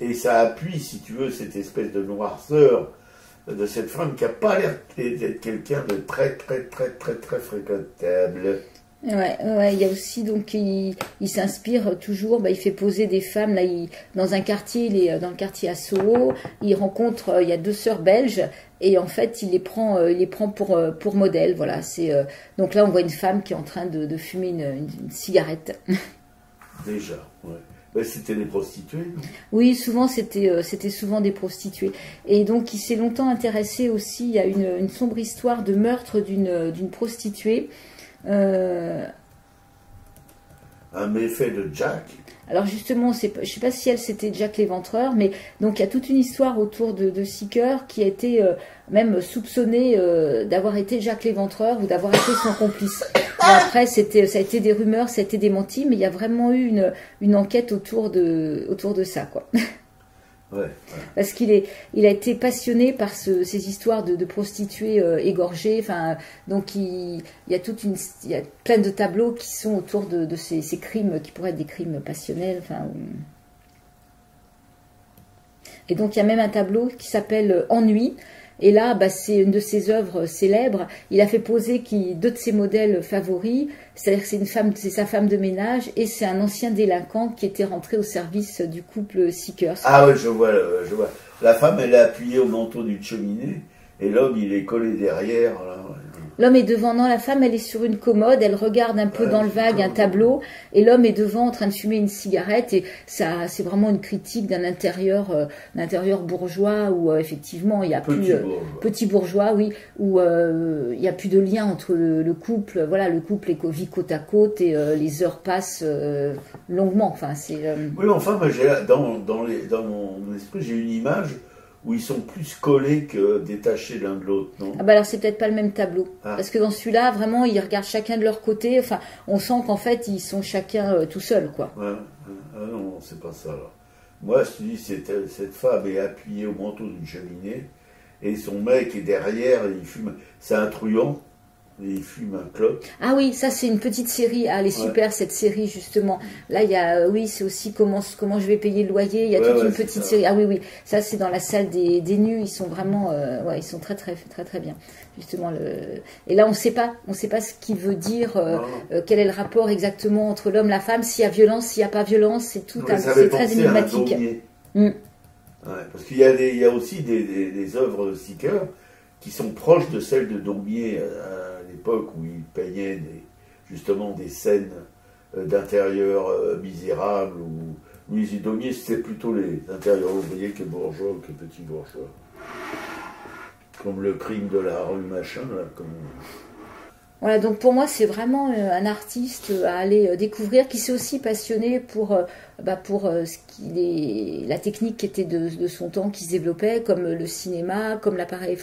et ça appuie, si tu veux, cette espèce de noirceur de cette femme qui n'a pas l'air d'être quelqu'un de très fréquentable. Ouais, il y a aussi, donc, il s'inspire toujours, il fait poser des femmes, là, dans un quartier, il est dans le quartier à Soho, il rencontre, il y a 2 sœurs belges, et en fait, il les prend pour modèle, voilà, donc là, on voit une femme qui est en train de fumer une cigarette. Déjà, ouais. Ben, c'était des prostituées, non? Oui, souvent, c'était souvent des prostituées. Et donc, il s'est longtemps intéressé aussi, il y a une sombre histoire de meurtre d'une prostituée. Un méfait de Jack. Alors justement, je ne sais pas si c'était Jack l'Éventreur, mais donc il y a toute une histoire autour de Seeker qui a été même soupçonné d'avoir été Jack l'Éventreur ou d'avoir été son complice. Et après, ça a été des rumeurs, ça a été démenti, mais il y a vraiment eu une enquête autour de ça, quoi. Ouais. Parce qu'il a été passionné par ces histoires de prostituées égorgées. Enfin, donc il y a plein de tableaux qui sont autour de ces crimes qui pourraient être des crimes passionnels. Enfin, et donc il y a même un tableau qui s'appelle Ennui. Et là, c'est une de ses œuvres célèbres. Il a fait poser 2 de ses modèles favoris. C'est-à-dire que c'est sa femme de ménage et c'est un ancien délinquant qui était rentré au service du couple Seekers. Ah oui, je vois. La femme, elle est appuyée au manteau d'une cheminée et l'homme, il est collé derrière. Là. L'homme est devant, non, la femme, elle est sur une commode, elle regarde un peu dans le vague un tableau, et l'homme est devant en train de fumer une cigarette, et ça, c'est vraiment une critique d'un intérieur bourgeois, où effectivement, il y a petit bourgeois, oui, où il n'y a plus de lien entre le couple, voilà, le couple vit côte à côte, et les heures passent longuement, enfin, c'est... Oui, enfin, moi, dans mon esprit, j'ai une image où ils sont plus collés que détachés l'un de l'autre, non? Ah alors c'est peut-être pas le même tableau. Parce que dans celui-là, vraiment, ils regardent chacun de leur côté. Enfin, on sent qu'en fait, ils sont chacun tout seuls, quoi. Ah non, c'est pas ça, là. Moi, je te dis, cette femme est appuyée au manteau d'une cheminée, et son mec est derrière, et il fume. C'est un truand, et il fume un clope. Ah oui, ça c'est une petite série. Ah, elle est super cette série justement. Là il y a, oui, c'est aussi comment je vais payer le loyer. Il y a toute une petite série. Ah oui, ça c'est dans la salle des nus. Ils sont vraiment, ils sont très bien. Justement et là on sait pas ce qu'il veut dire. Quel est le rapport exactement entre l'homme, la femme, s'il y a violence, s'il n'y a pas violence, c'est tout. C'est très énigmatique. Parce qu'il y a aussi des œuvres de Seeker qui sont proches de celles de Daumier à l'époque où il peignait justement des scènes d'intérieur misérables. Louis Daumier, c'était plutôt les intérieurs ouvriers que bourgeois, que petits bourgeois. Comme le crime de la rue machin, là, comme... Voilà, donc pour moi, c'est vraiment un artiste à aller découvrir, qui s'est aussi passionné pour la technique qui était de son temps, qui se développait, comme le cinéma, comme l'appareil,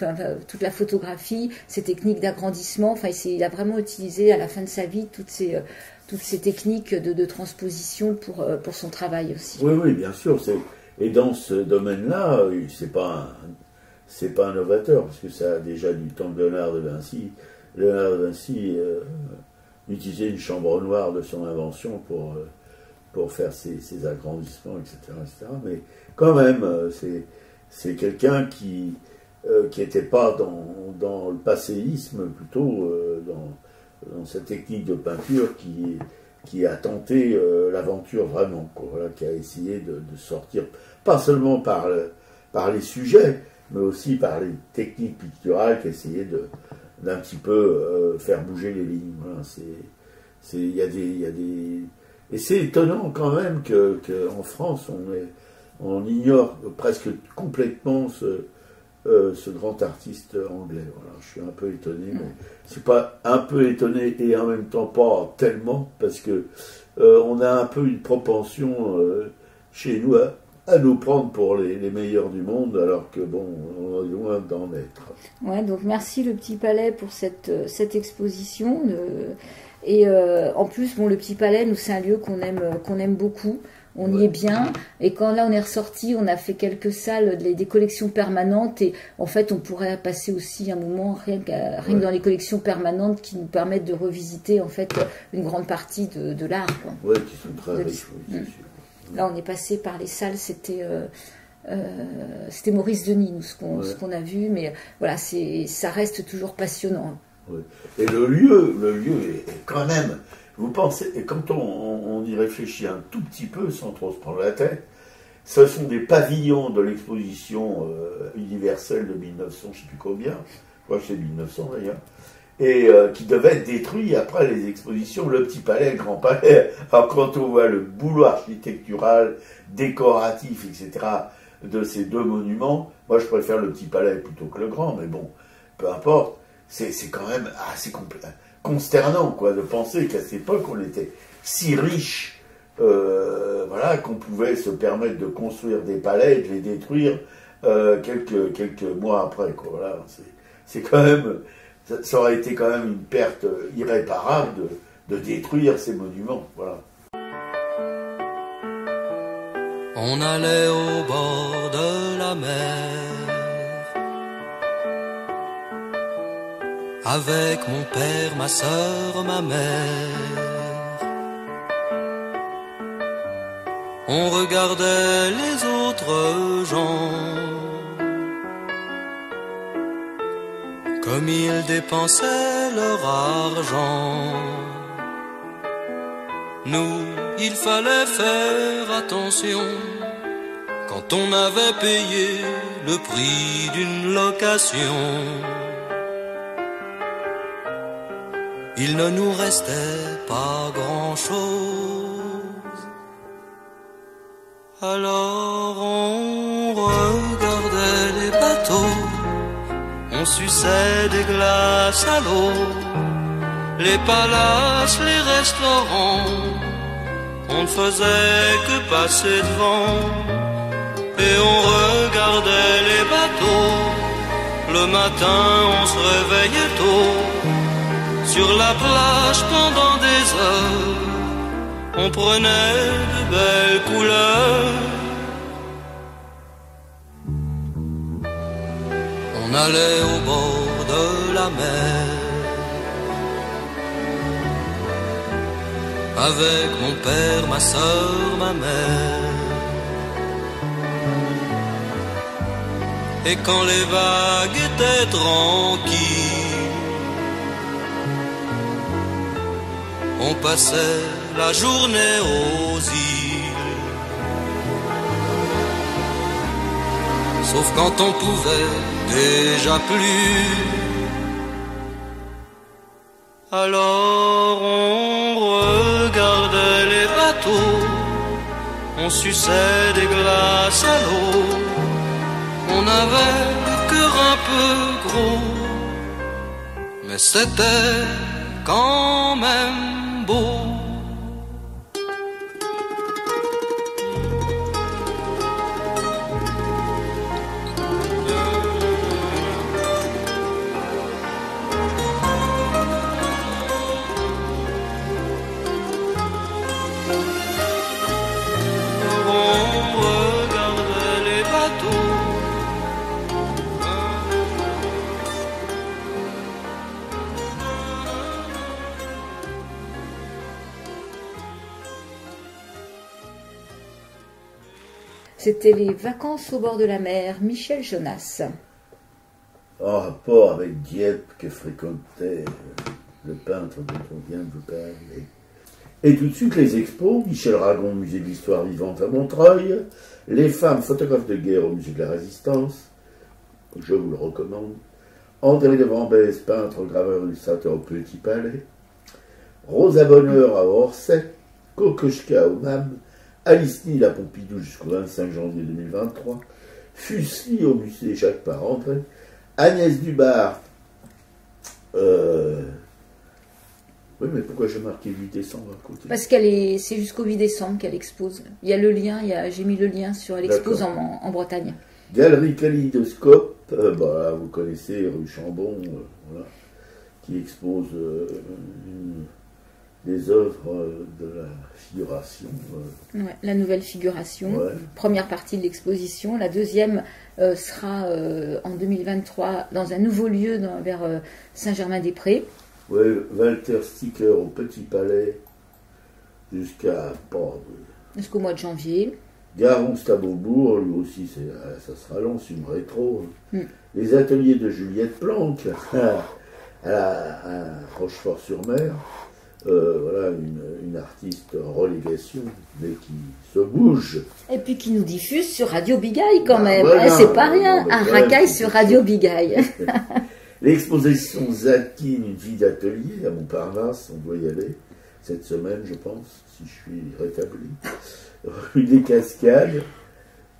toute la photographie, ces techniques d'agrandissement. Enfin, il a vraiment utilisé à la fin de sa vie toutes ces techniques de transposition pour son travail aussi. Oui, oui, bien sûr. Et dans ce domaine-là, c'est pas un novateur, parce que ça a déjà du temps de Léonard de Vinci. Léonard de Vinci utilisait une chambre noire de son invention pour faire ses agrandissements, etc., etc. Mais quand même, c'est quelqu'un qui n'était pas dans le passéisme, plutôt dans cette technique de peinture qui a tenté l'aventure vraiment, quoi, voilà, qui a essayé de sortir, pas seulement par les sujets, mais aussi par les techniques picturales, qui essayaient d'un petit peu faire bouger les lignes. Voilà, il y a des et c'est étonnant quand même qu'en France on ignore presque complètement ce grand artiste anglais. Voilà, je suis un peu étonné, mais je suis pas un peu étonné et en même temps pas tellement, parce que on a un peu une propension chez nous à nous prendre pour les meilleurs du monde, alors que bon, on est loin d'en être. Ouais, donc merci le Petit Palais pour cette exposition. Et en plus, bon, le Petit Palais, nous, c'est un lieu qu'on aime beaucoup. On y est bien. Et quand là, on est ressorti, on a fait quelques salles, des collections permanentes. Et en fait, on pourrait passer aussi un moment rien que dans les collections permanentes qui nous permettent de revisiter en fait une grande partie de l'art. Oui, qui sont très riches, oui, c'est sûr. Là, on est passé par les salles, c'était Maurice Denis, nous, ce qu'on a vu, mais voilà, ça reste toujours passionnant. Oui. Et le lieu est quand même, vous pensez, et quand on y réfléchit un tout petit peu, sans trop se prendre la tête, ce sont des pavillons de l'exposition universelle de 1900, je ne sais plus combien, je crois que c'est 1900 d'ailleurs, et qui devaient être détruits après les expositions, le Petit Palais, le Grand Palais. Alors quand on voit le boulot architectural, décoratif, etc., de ces deux monuments, moi je préfère le Petit Palais plutôt que le Grand, mais bon, peu importe, c'est quand même assez consternant, quoi, de penser qu'à cette époque on était si riche, voilà, qu'on pouvait se permettre de construire des palais et de les détruire quelques mois après, quoi. Voilà, c'est quand même... Ça aurait été quand même une perte irréparable de détruire ces monuments. Voilà. On allait au bord de la mer avec mon père, ma sœur, ma mère. On regardait les autres gens comme ils dépensaient leur argent. Nous, il fallait faire attention quand on avait payé le prix d'une location. Il ne nous restait pas grand-chose. Alors on regardait les bateaux, on suçait des glaces à l'eau, les palaces, les restaurants, on ne faisait que passer devant. Et on regardait les bateaux, le matin on se réveillait tôt, sur la plage pendant des heures, on prenait de belles couleurs. On allait au bord de la mer avec mon père, ma sœur, ma mère. Et quand les vagues étaient tranquilles, on passait la journée aux îles. Sauf quand on pouvait déjà plus, alors on regardait les bateaux, on suçait des glaces à l'eau, on avait le cœur un peu gros, mais c'était quand même beau. C'était les vacances au bord de la mer, Michel Jonas. En rapport avec Dieppe que fréquentait le peintre dont on vient de vous parler. Et tout de suite les expos, Michel Ragon, musée de l'histoire vivante à Montreuil, les femmes photographes de guerre au musée de la Résistance, je vous le recommande, André de Vambès, peintre, graveur, illustrateur au Petit Palais, Rosa Bonheur à Orsay, Kokoschka au MAM, Alice Nil à Pompidou jusqu'au 25 janvier 2023, Fuseli au musée Jacques Parandré, Agnès Dubar, oui, mais pourquoi j'ai marqué 8 décembre à côté? Parce c'est jusqu'au 8 décembre qu'elle expose. Il y a le lien, j'ai mis le lien sur, elle expose en Bretagne. Galerie Kaléidoscope, vous connaissez rue Chambon, voilà, qui expose des œuvres de la figuration. Ouais, la nouvelle figuration, ouais. Première partie de l'exposition. La deuxième sera en 2023 dans un nouveau lieu vers Saint-Germain-des-Prés. Oui, Walter Sticker au Petit Palais jusqu'au mois de janvier. Garon Stabobourg, lui aussi, ça sera long, c'est une rétro. Les ateliers de Juliette Planck à Rochefort-sur-Mer. Voilà, une artiste en relégation, mais qui se bouge. Et puis qui nous diffuse sur Radio Bigaille quand même. Voilà, c'est pas rien, un racaille sur Radio Bigaille. L'exposition Zatine, une vie d'atelier à Montparnasse, on doit y aller cette semaine, je pense, si je suis rétabli. Rue des Cascades.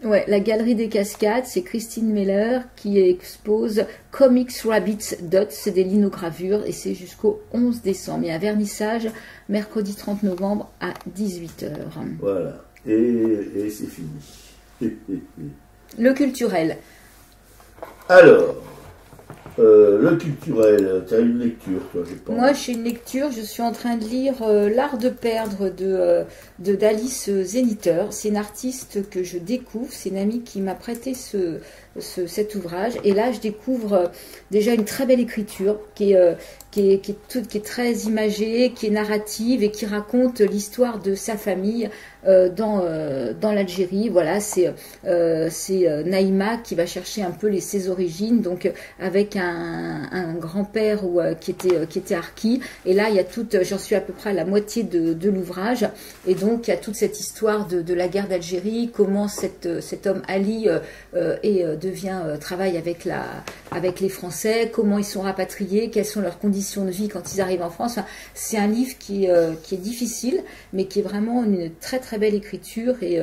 Ouais, la Galerie des Cascades, c'est Christine Meller qui expose Comics Rabbits Dots, c'est des linogravures et c'est jusqu'au 11 décembre. Il y a un vernissage mercredi 30 novembre à 18h. Voilà, et c'est fini. Le culturel. Alors, le culturel, tu as une lecture, toi, je pense. Moi, j'ai une lecture, je suis en train de lire L'art de perdre d'Alice Zéniter. C'est une artiste que je découvre, c'est une amie qui m'a prêté cet ouvrage. Et là, je découvre déjà une très belle écriture qui est très imagée, qui est narrative et qui raconte l'histoire de sa famille dans l'Algérie. Voilà, c'est Naïma qui va chercher un peu ses origines, donc avec un grand-père qui était harki. Et là, il y a j'en suis à peu près à la moitié de l'ouvrage. Et donc, il y a toute cette histoire de la guerre d'Algérie, comment cet homme Ali travaille avec les Français, comment ils sont rapatriés, quelles sont leurs conditions de vie quand ils arrivent en France. Enfin, c'est un livre qui est difficile, mais qui est vraiment une très très belle écriture et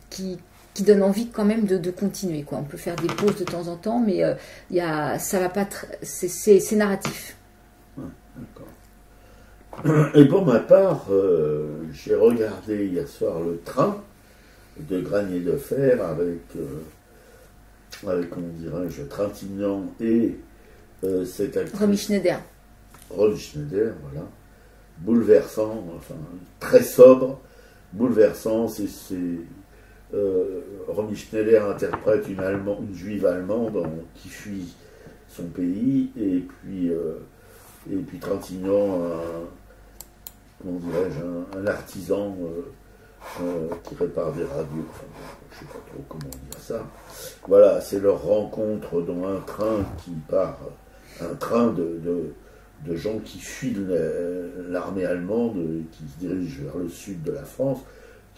qui donne envie quand même de continuer, quoi. On peut faire des pauses de temps en temps, mais ça va pas c'est narratif. D'accord. Et pour ma part, j'ai regardé hier soir Le Train de Granier de Fer avec comment dirais-je, Trintignant et cette actrice. Romy Schneider. Romy Schneider, voilà. Bouleversant, enfin, très sobre, bouleversant. Romy Schneider interprète une juive allemande qui fuit son pays, et puis Trintignant, comment dirais-je, un artisan qui répare des radios. Enfin, je ne sais pas trop comment dire ça. Voilà, c'est leur rencontre dans un train qui part, un train de gens qui fuient l'armée allemande et qui se dirigent vers le sud de la France.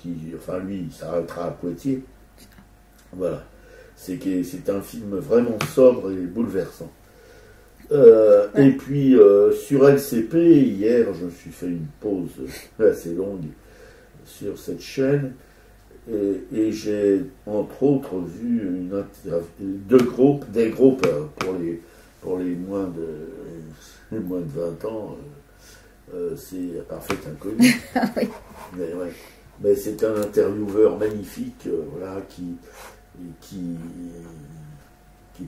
Lui, il s'arrêtera à Poitiers. Voilà. C'est un film vraiment sobre et bouleversant. Et puis, sur LCP, hier, je me suis fait une pause assez longue sur cette chaîne, et j'ai, entre autres, vu des groupes pour les moins de 20 ans, c'est un parfait inconnu. Oui. Mais, ouais. Mais c'est un intervieweur magnifique, voilà, qui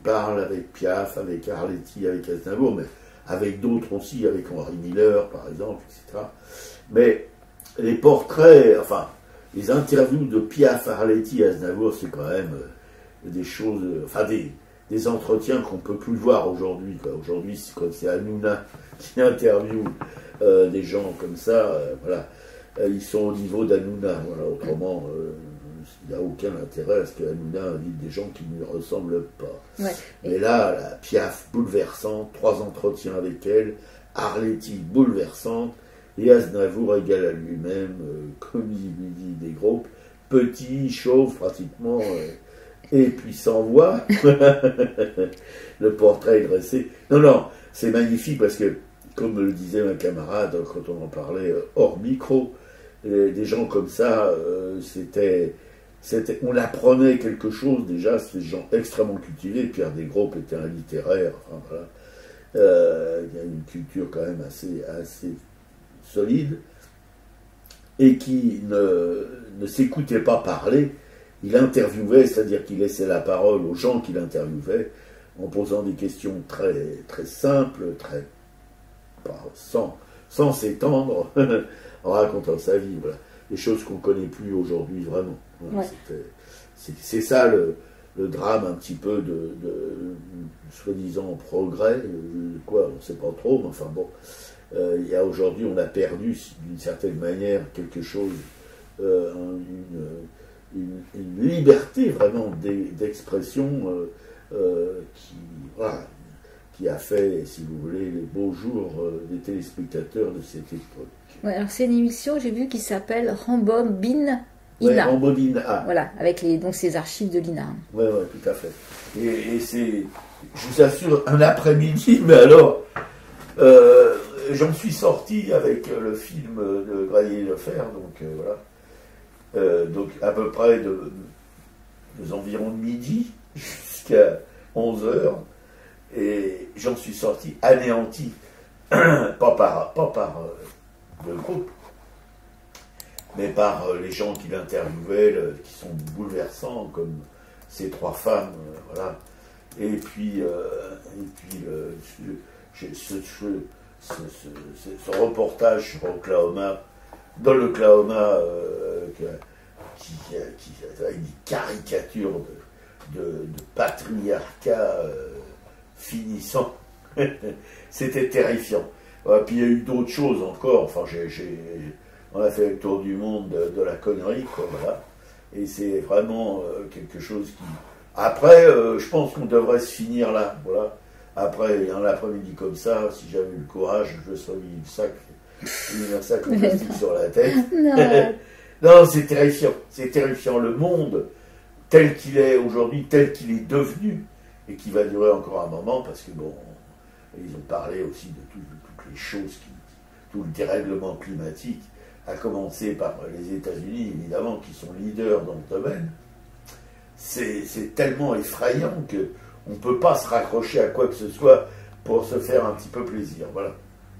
parle avec Piaf, avec Arletty, avec Aznavour, mais avec d'autres aussi, avec Henri Miller, par exemple, etc. Mais les portraits, enfin, les interviews de Piaf, Arletty et Aznavour, c'est quand même des choses, enfin, des entretiens qu'on ne peut plus voir aujourd'hui. Aujourd'hui, c'est Hanouna qui interviewe des gens comme ça, voilà. Ils sont au niveau d'Hanouna, voilà. Autrement, il n'y a aucun intérêt à ce que Hanouna invite des gens qui ne lui ressemblent pas. Ouais. Mais là, la Piaf bouleversante, 3 entretiens avec elle, Arletty bouleversante, et Aznavour égal à lui-même, comme il lui dit des groupes, petit, chauve pratiquement, et puis sans voix. Le portrait est dressé. Non, c'est magnifique parce que, comme le disait ma camarade quand on en parlait hors micro, des gens comme ça, on apprenait quelque chose déjà, c'était des gens extrêmement cultivés. Pierre Desgroupes était un littéraire, enfin voilà. Il y a une culture quand même assez solide, et qui ne s'écoutait pas parler. Il interviewait, c'est-à-dire qu'il laissait la parole aux gens qu'il interviewait, en posant des questions très, très simples, sans s'étendre, en racontant sa vie, voilà. Des choses qu'on ne connaît plus aujourd'hui vraiment. Voilà, ouais. C'est ça le drame un petit peu de soi-disant progrès, quoi, on ne sait pas trop, mais enfin bon, il y a aujourd'hui, on a perdu d'une certaine manière quelque chose, une liberté vraiment d'expression qui a fait, si vous voulez, les beaux jours des téléspectateurs de cette époque. Ouais, alors c'est une émission, j'ai vu, qui s'appelle Rambobine INA. Ouais, Rambobine A. Voilà, avec donc ces archives de l'INA. Oui, tout à fait. Et c'est, je vous assure, un après-midi, mais alors, j'en suis sorti avec le film de Graillet-Lefer, donc voilà. Donc à peu près des environs de midi jusqu'à 11h, et j'en suis sorti anéanti, pas par le groupe, mais par les gens qui l'interviewaient, qui sont bouleversants, comme ces 3 femmes, voilà. Et puis ce reportage sur Oklahoma, dans l'Oklahoma, qui a une caricature de patriarcat finissant. C'était terrifiant. Et puis il y a eu d'autres choses encore. Enfin, on a fait le tour du monde de la connerie, quoi, voilà. Et c'est vraiment quelque chose qui... Après, je pense qu'on devrait se finir là, voilà. Après, un après-midi comme ça, si j'avais eu le courage, je serais mis un sac en plastique sur la tête. Non, c'est terrifiant. C'est terrifiant. Le monde, tel qu'il est aujourd'hui, tel qu'il est devenu, et qui va durer encore un moment, parce que bon, ils ont parlé aussi de toutes les choses, tout le dérèglement climatique, à commencer par les États-Unis, évidemment, qui sont leaders dans le domaine. C'est tellement effrayant qu'on ne peut pas se raccrocher à quoi que ce soit pour se faire un petit peu plaisir. Voilà.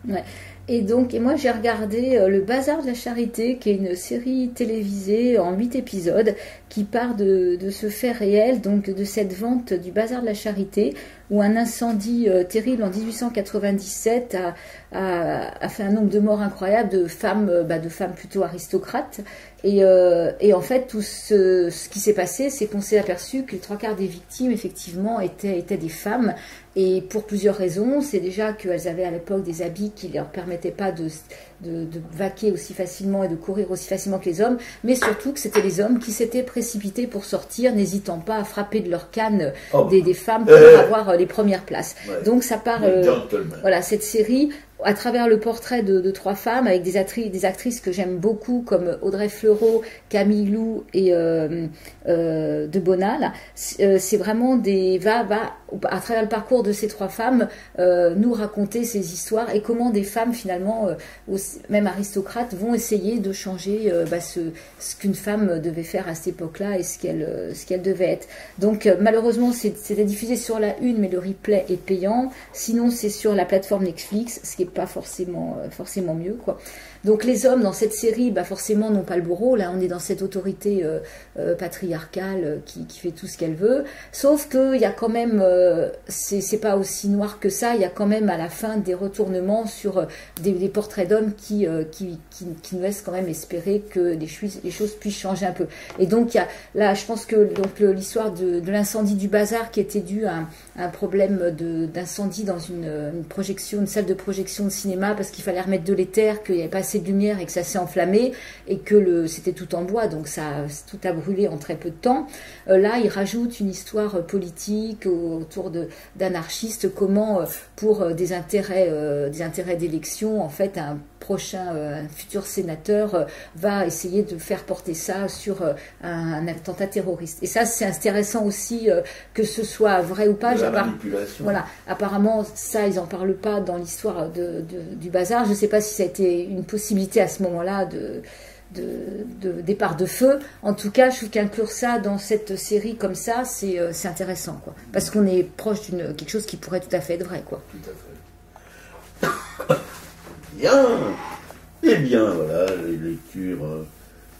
Ouais. Et moi j'ai regardé Le Bazar de la Charité, qui est une série télévisée en 8 épisodes, qui part de ce fait réel, donc de cette vente du Bazar de la Charité, où un incendie terrible en 1897 a fait un nombre de morts incroyables de femmes plutôt aristocrates. Et en fait, tout ce qui s'est passé, c'est qu'on s'est aperçu que les 3/4 des victimes, effectivement, étaient des femmes. Et pour plusieurs raisons. C'est déjà qu'elles avaient à l'époque des habits qui ne leur permettaient pas de vaquer aussi facilement et de courir aussi facilement que les hommes, mais surtout que c'était les hommes qui s'étaient précipités pour sortir, n'hésitant pas à frapper de leur canne des femmes pour avoir les premières places. Ouais. Donc ça part, voilà, cette série, à travers le portrait de 3 femmes, avec des actrices que j'aime beaucoup, comme Audrey Fleurot, Camille Lou et de Bonal. C'est vraiment à travers le parcours de ces 3 femmes, nous raconter ces histoires et comment des femmes, finalement, même aristocrates, vont essayer de changer ce qu'une femme devait faire à cette époque-là et ce qu'elle devait être. Donc malheureusement, c'était diffusé sur la 1, mais le replay est payant. Sinon, c'est sur la plateforme Netflix, ce qui est pas forcément mieux, quoi. Donc les hommes dans cette série, forcément n'ont pas le beau rôle. Là, on est dans cette autorité patriarcale qui fait tout ce qu'elle veut. Sauf qu'il y a quand même, c'est pas aussi noir que ça. Il y a quand même à la fin des retournements sur des portraits d'hommes qui nous laissent quand même espérer que les choses puissent changer un peu. Et donc là, je pense que l'histoire de l'incendie du bazar qui était dû à un problème d'incendie dans une salle de projection de cinéma parce qu'il fallait remettre de l'éther, qu'il n'y avait pas assez de lumière et que ça s'est enflammé et que c'était tout en bois, donc tout a brûlé en très peu de temps. Là, il rajoute une histoire politique autour d'anarchistes, comment pour des intérêts d'élection, en fait, un futur sénateur va essayer de faire porter ça sur un attentat terroriste. Et ça, c'est intéressant aussi que ce soit vrai ou pas. La manipulation. Voilà. Apparemment, ça, ils n'en parlent pas dans l'histoire du bazar. Je ne sais pas si ça a été une possibilité à ce moment-là de départ de feu. En tout cas, je trouve qu'inclure ça dans cette série comme ça, c'est intéressant, quoi. Parce qu'on est proche quelque chose qui pourrait tout à fait être vrai, quoi. Tout à fait. Bien. Eh bien, voilà, les lectures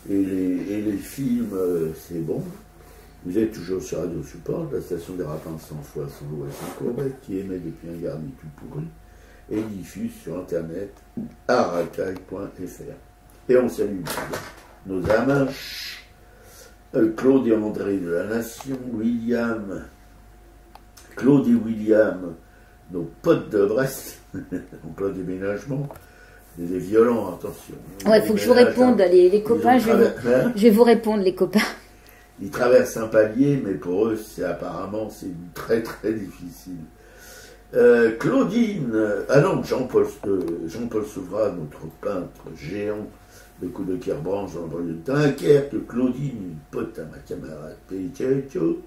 et les films, c'est bon. Vous êtes toujours sur Radio Support, la station des Rapins sans foi, sans loi et sans courbette, qui émet depuis un garni tout pourri et diffuse sur Internet à racaille.fr. Et on salue nos amis, Claude et André de la Nation, Claude et William, nos potes de Brest, en plein déménagement, des violents, attention. Ouais, il faut que je vous réponde, les copains, je vais vous répondre, les copains. Ils traversent un palier, mais pour eux, apparemment, c'est très très difficile. Claudine, Jean-Paul Souvrat, notre peintre géant de coups de Kerbranche dans le banlieue de Dunkerque, Claudine, une pote à ma camarade Peichetto,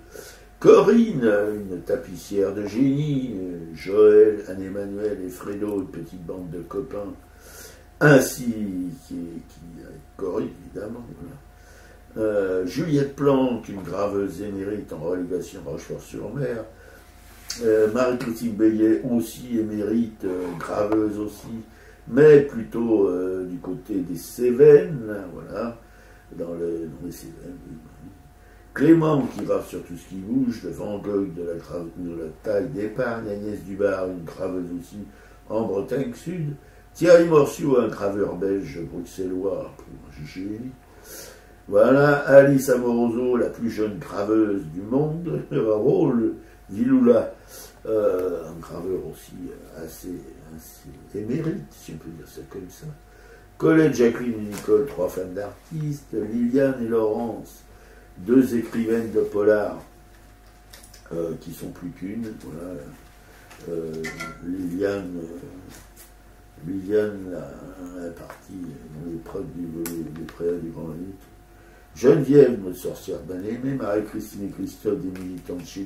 Corinne, une tapissière de génie, Joël, Anne-Emmanuel et Fredo, une petite bande de copains, ainsi Corinne, évidemment, voilà. Juliette Planck, une graveuse émérite en relégation Rochefort-sur-Mer, Marie-Christine Beillet, aussi émérite, graveuse aussi, mais plutôt du côté des Cévennes, voilà, dans les Cévennes. Clément, qui grave sur tout ce qui bouge, de Van Gogh, de la taille d'épargne, Agnès Dubar, une graveuse aussi en Bretagne Sud, Thierry Morciot, un graveur belge bruxellois pour Gigénie. Voilà, Alice Amoroso, la plus jeune graveuse du monde, Raoul Viloula, un graveur aussi assez émérite, si on peut dire ça comme ça. Colette, Jacqueline et Nicole, 3 femmes d'artistes, Liliane et Laurence, 2 écrivaines de polar qui sont plus qu'une. Voilà. Liliane est partie dans l'épreuve des préas du Grand Lutte. Geneviève, notre sorcière bien aimée, Marie-Christine et Christophe, des militantes chez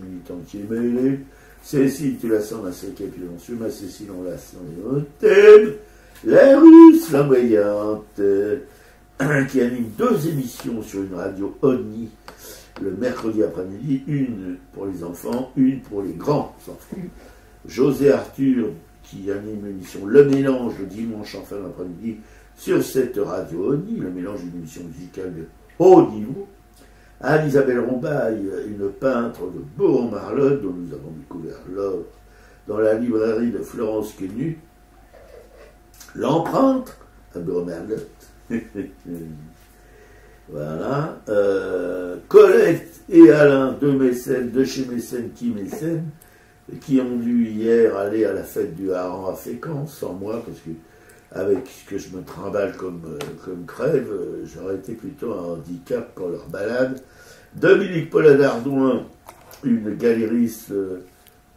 mêlés. Cécile, tu la sens, ma capilloncieux, ma Cécile, on la sent, on t'aime. La Russe, la voyante, qui anime 2 émissions sur une radio ONI le mercredi après-midi, une pour les enfants, une pour les grands enfants. José Arthur, qui anime l'émission Le Mélange le dimanche en fin d'après-midi sur cette radio ONI, Le Mélange, une émission musicale de haut niveau. Anne-Isabelle Rombaille, une peintre de Beaumont-Marlotte, dont nous avons découvert l'œuvre dans la librairie de Florence Quenu. L'empreinte à Beaumont-Marlotte. Voilà. Colette et Alain, 2 mécènes, de chez Mécène qui ont dû hier aller à la fête du hareng à Fécamp, sans moi, parce que avec ce que je me trimballe comme crève, j'aurais été plutôt un handicap pour leur balade. Dominique Paula-Dardouin, une galériste,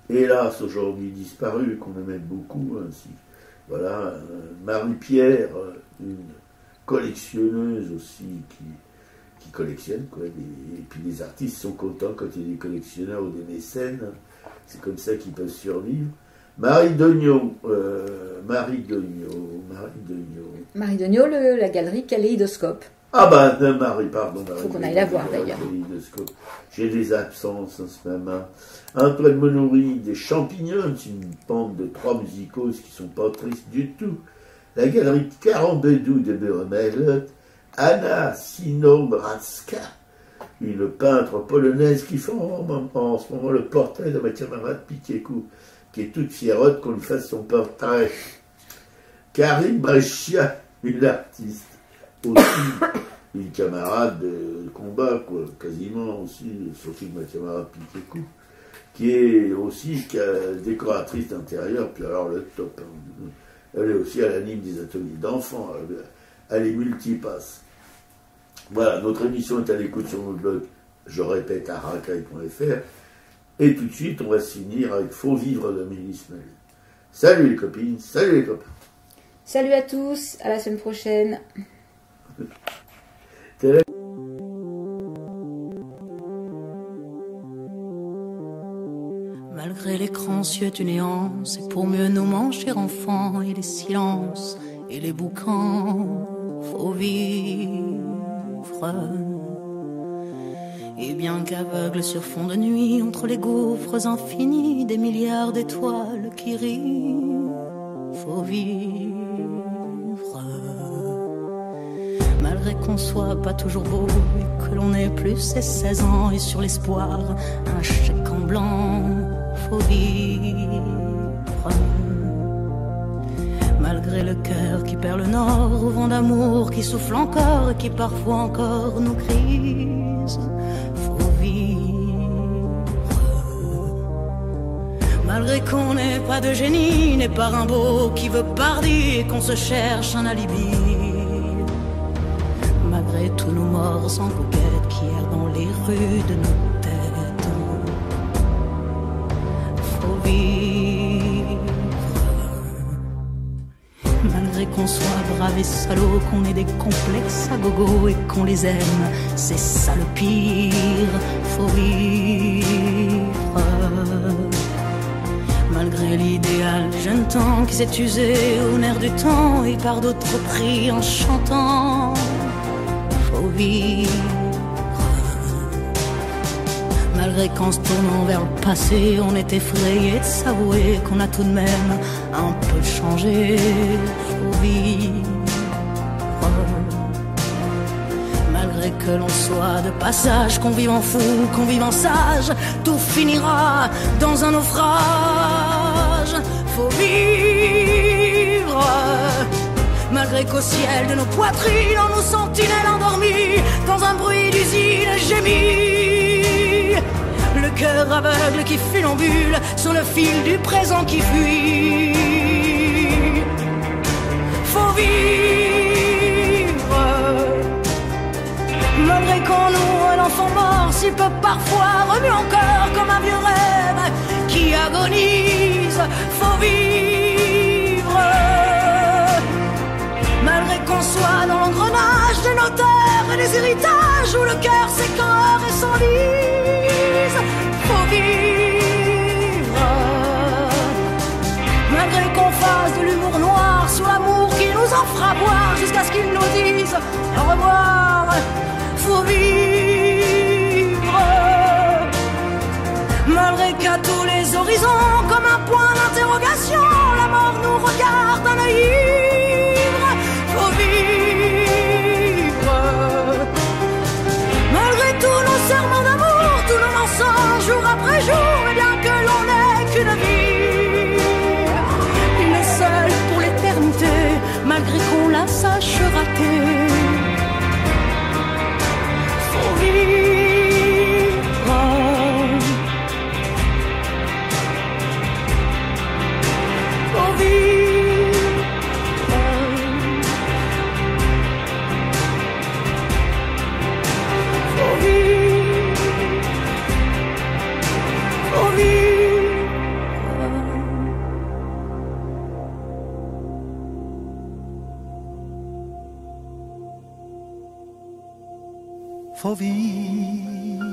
hélas aujourd'hui disparue, qu'on aimait beaucoup, ainsi. Voilà, Marie-Pierre, une collectionneuse aussi, qui collectionne, quoi. Et puis les artistes sont contents quand il y a des collectionneurs ou des mécènes, c'est comme ça qu'ils peuvent survivre. Marie Degnaud, la galerie Kaléidoscope. Ah bah, Marie, pardon. Il faut qu'on aille la voir d'ailleurs. Lescaut. J'ai des absences en ce moment. Antoine Monori, des Champignons, une bande de 3 musicos qui sont pas tristes du tout. La galerie Karambedou de Beremelotte. Anna Sinomracka, une peintre polonaise qui fait en ce moment le portrait de ma camarade Piquécou, qui est toute fierotte qu'on lui fasse son portrait. Karim Brescia, une artiste, aussi une camarade de combat, quoi, quasiment aussi, surtout ma camarade Piquécou, qui est aussi décoratrice d'intérieur, puis alors le top. Hein. Elle est aussi à l'anime des ateliers d'enfants, elle est multipasse. Voilà, notre émission est à l'écoute sur notre blog, je répète, à racaille.fr. Et tout de suite, on va se finir avec Faut vivre de Mélis Malet. Salut les copines, salut les copains. Salut à tous, à la semaine prochaine. Malgré l'écran cieux du néant, c'est pour mieux nous manger enfants et les silences et les boucans. Faut vivre. Et bien qu'aveugle sur fond de nuit, entre les gouffres infinis, des milliards d'étoiles qui rient, faut vivre. Malgré qu'on soit pas toujours beau et que l'on ait plus ses 16 ans et sur l'espoir, un chèque en blanc, faut vivre. Malgré le cœur qui perd le nord, au vent d'amour qui souffle encore et qui parfois encore nous grise, faut vivre. Malgré qu'on n'ait pas de génie, n'est pas Rimbaud qui veut parler et qu'on se cherche un alibi. Malgré tous nos morts sans coquette qui errent dans les rues de nos têtes, faut vivre. Malgré qu'on soit brave et salaud, qu'on ait des complexes à gogo et qu'on les aime, c'est ça le pire, faut vivre. Malgré l'idéal du jeune temps qui s'est usé au nerf du temps et par d'autres pris en chantant, faut vivre. Malgré qu'en se tournant vers le passé, on est effrayé de s'avouer qu'on a tout de même un peu changé, faut vivre. Malgré que l'on soit de passage, qu'on vive en fou, qu'on vive en sage, tout finira dans un naufrage, faut vivre. Malgré qu'au ciel de nos poitrines, on nous sentinelles endormies, dans un bruit d'usine gémit, le cœur aveugle qui funambule sur le fil du présent qui fuit. Faut vivre. Malgré qu'on noue l'enfant mort, s'il peut parfois remuer encore comme un vieux rêve qui agonise, faut vivre. Malgré qu'on soit dans l'engrenage des notaires et des héritages où le cœur s'écore et s'enlise, faut vivre. Malgré qu'on fasse de l'humour noir sur l'amour qui nous en fera boire jusqu'à ce qu'ils nous disent au revoir, faut vivre. Malgré qu'à tous les horizons, comme un point d'interrogation, la mort nous regarde d'un œil ivre, faut vivre. Malgré tous nos serments d'amour, tous nos mensonges jour après jour, et bien que l'on n'ait qu'une vie, une seule pour l'éternité, malgré qu'on la sache rater, faut vivre. Faut vivre. Faut vivre. Faut vivre. Faut vivre.